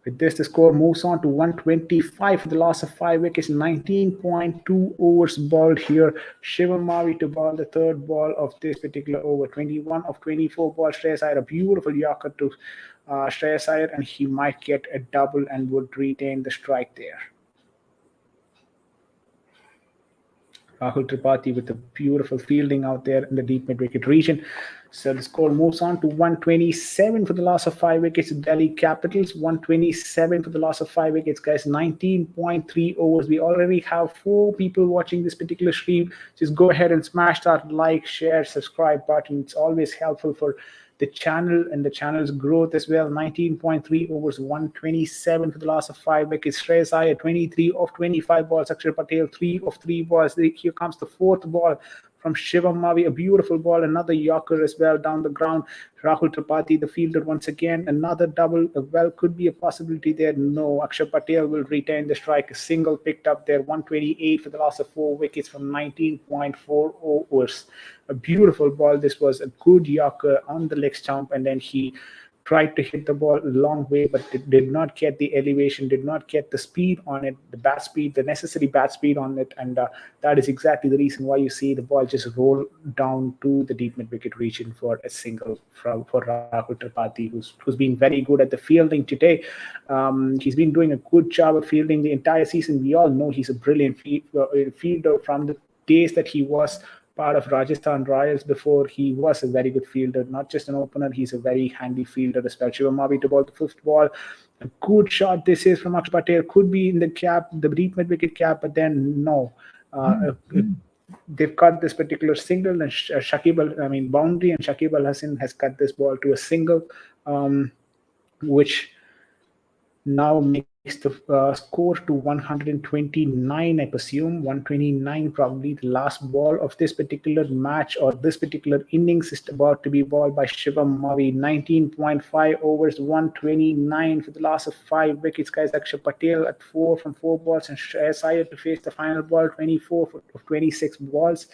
With this, the score moves on to 125 for the loss of 5 wickets, 19.2 overs bowled here. Shivam Mavi to bowl the third ball of this particular over. 21 of 24 balls. Shreyas Iyer, a beautiful Yorker to Shreyas Iyer, and he might get a double and would retain the strike there. Rahul Tripathi with a beautiful fielding out there in the deep mid-wicket region. So the score moves on to 127 for the loss of 5 wickets. Delhi Capitals, 127 for the loss of 5 wickets, guys. 19.3 overs. We already have 4 people watching this particular stream. Just go ahead and smash that like, share, subscribe button. It's always helpful for the channel and the channel's growth as well. 19.3 overs, 127 for the loss of 5 wickets. Shreyas Iyer, 23 of 25 balls. Akshay Patel, 3 of 3 balls. Here comes the 4th ball from Shivam Mavi, a beautiful ball, another Yorker as well down the ground. Rahul Tripathi, the fielder, once again, another double. Well, could be a possibility there. No, Akshay Patel will retain the strike. A single picked up there, 128 for the loss of 4 wickets from 19.4 overs. A beautiful ball. This was a good Yorker on the leg stump, and then he tried to hit the ball a long way, but it did not get the elevation, did not get the speed on it, the bat speed, the necessary bat speed on it, and that is exactly the reason why you see the ball just roll down to the deep mid-wicket region for a single for Rahul Tripathi, who's been very good at the fielding today. He's been doing a good job of fielding the entire season. We all know he's a brilliant fielder from the days that he was part of Rajasthan Royals before. He was a very good fielder, not just an opener. He's a very handy fielder as well. Shivam Mavi to ball the fifth ball. A good shot this is from Akshar Patel. Could be in the cap, the deep mid wicket cap, but then no. They've cut this particular single, and boundary, and Shakib Al Hasan has cut this ball to a single, which now makes the score to 129, I presume. 129, probably the last ball of this particular match or this particular innings is about to be balled by Shivam Mavi. 19.5 overs, 129 for the loss of 5 wickets, guys. Akshar Patel at 4 from 4 balls, and Shreyas Iyer to face the final ball, 24 of 26 balls.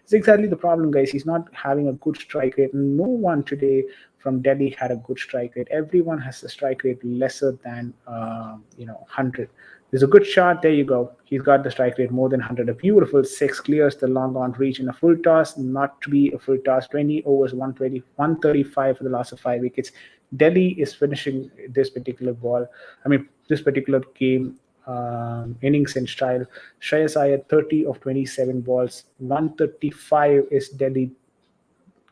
It's exactly the problem, guys. He's not having a good strike rate. No one today from Delhi had a good strike rate. Everyone has a strike rate lesser than 100. There's a good shot. There you go. He's got the strike rate more than 100. A beautiful 6 clears the long on reach in a full toss. Not to be a full toss. 20 overs, 120, 135 for the loss of 5 wickets. Delhi is finishing this particular this particular game. Innings in style. Shreyas Iyer 30 of 27 balls. 135 is Delhi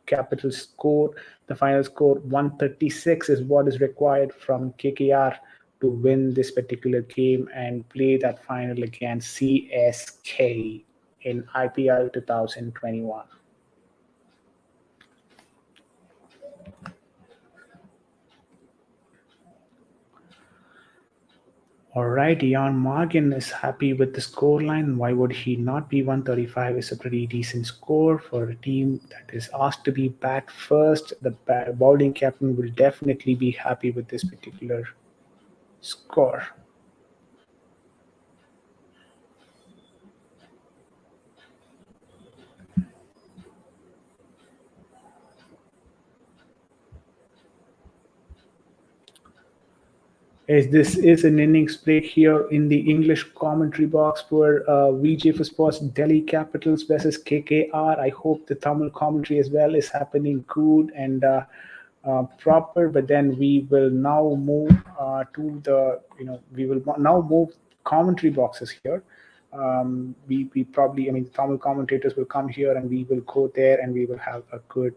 Capital score. The final score 136 is what is required from KKR to win this particular game and play that final against CSK in IPL 2021. All right, Ian Morgan is happy with the scoreline. Why would he not be? 135 is a pretty decent score for a team that is asked to be bat first. The bowling captain will definitely be happy with this particular score. As this is an innings break here in the English commentary box for VJ for Sports Delhi Capitals versus KKR. I hope the Tamil commentary as well is happening good and proper. But then we will now move to the we will now move commentary boxes here. We probably Tamil commentators will come here and we will go there and we will have a good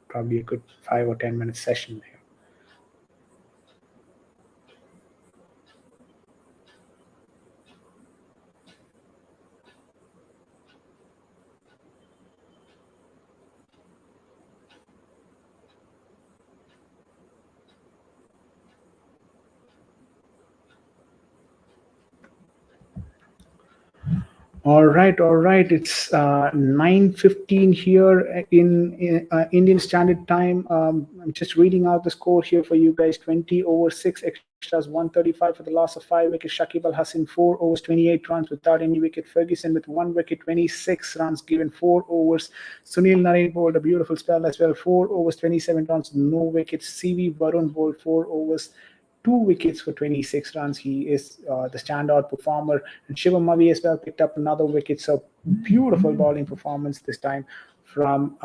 probably a good 5 or 10 minute session here. All right. It's 9:15 here in Indian Standard Time. I'm just reading out the score here for you guys. 20 over 6 extras, 135 for the loss of 5 wickets. Shakib Al Hasan 4 overs, 28 runs without any wicket. Ferguson with 1 wicket, 26 runs given, 4 overs. Sunil Narine bowled a beautiful spell as well. 4 overs, 27 runs, no wickets. CV Varun bowled 4 overs. 2 wickets for 26 runs. He is the standout performer. And Shivam Mavi as well picked up another wicket. So beautiful bowling performance this time from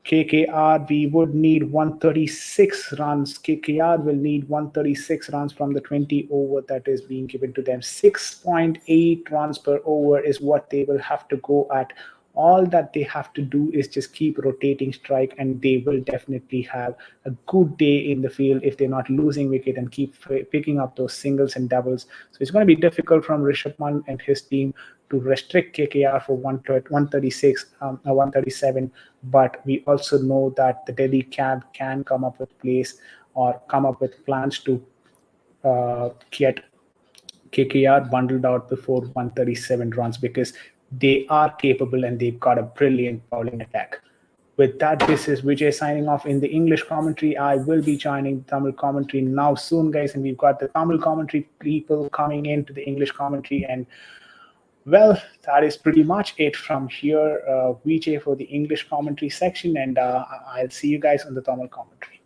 KKR. We would need 136 runs. KKR will need 136 runs from the 20 over that is being given to them. 6.8 runs per over is what they will have to go at. All that they have to do is just keep rotating strike and they will definitely have a good day in the field if they're not losing wicket and keep picking up those singles and doubles. So it's going to be difficult from Rishabh Pant and his team to restrict KKR for 136 or 137. But we also know that the Delhi camp can come up with plays or come up with plans to get KKR bundled out before 137 runs because they are capable and they've got a brilliant bowling attack. With that, this is Vijay signing off in the English commentary. I will be joining Tamil commentary now soon, guys, and we've got the Tamil commentary people coming into the English commentary. And well, that is pretty much it from here, Vijay, for the English commentary section, and I'll see you guys on the Tamil commentary.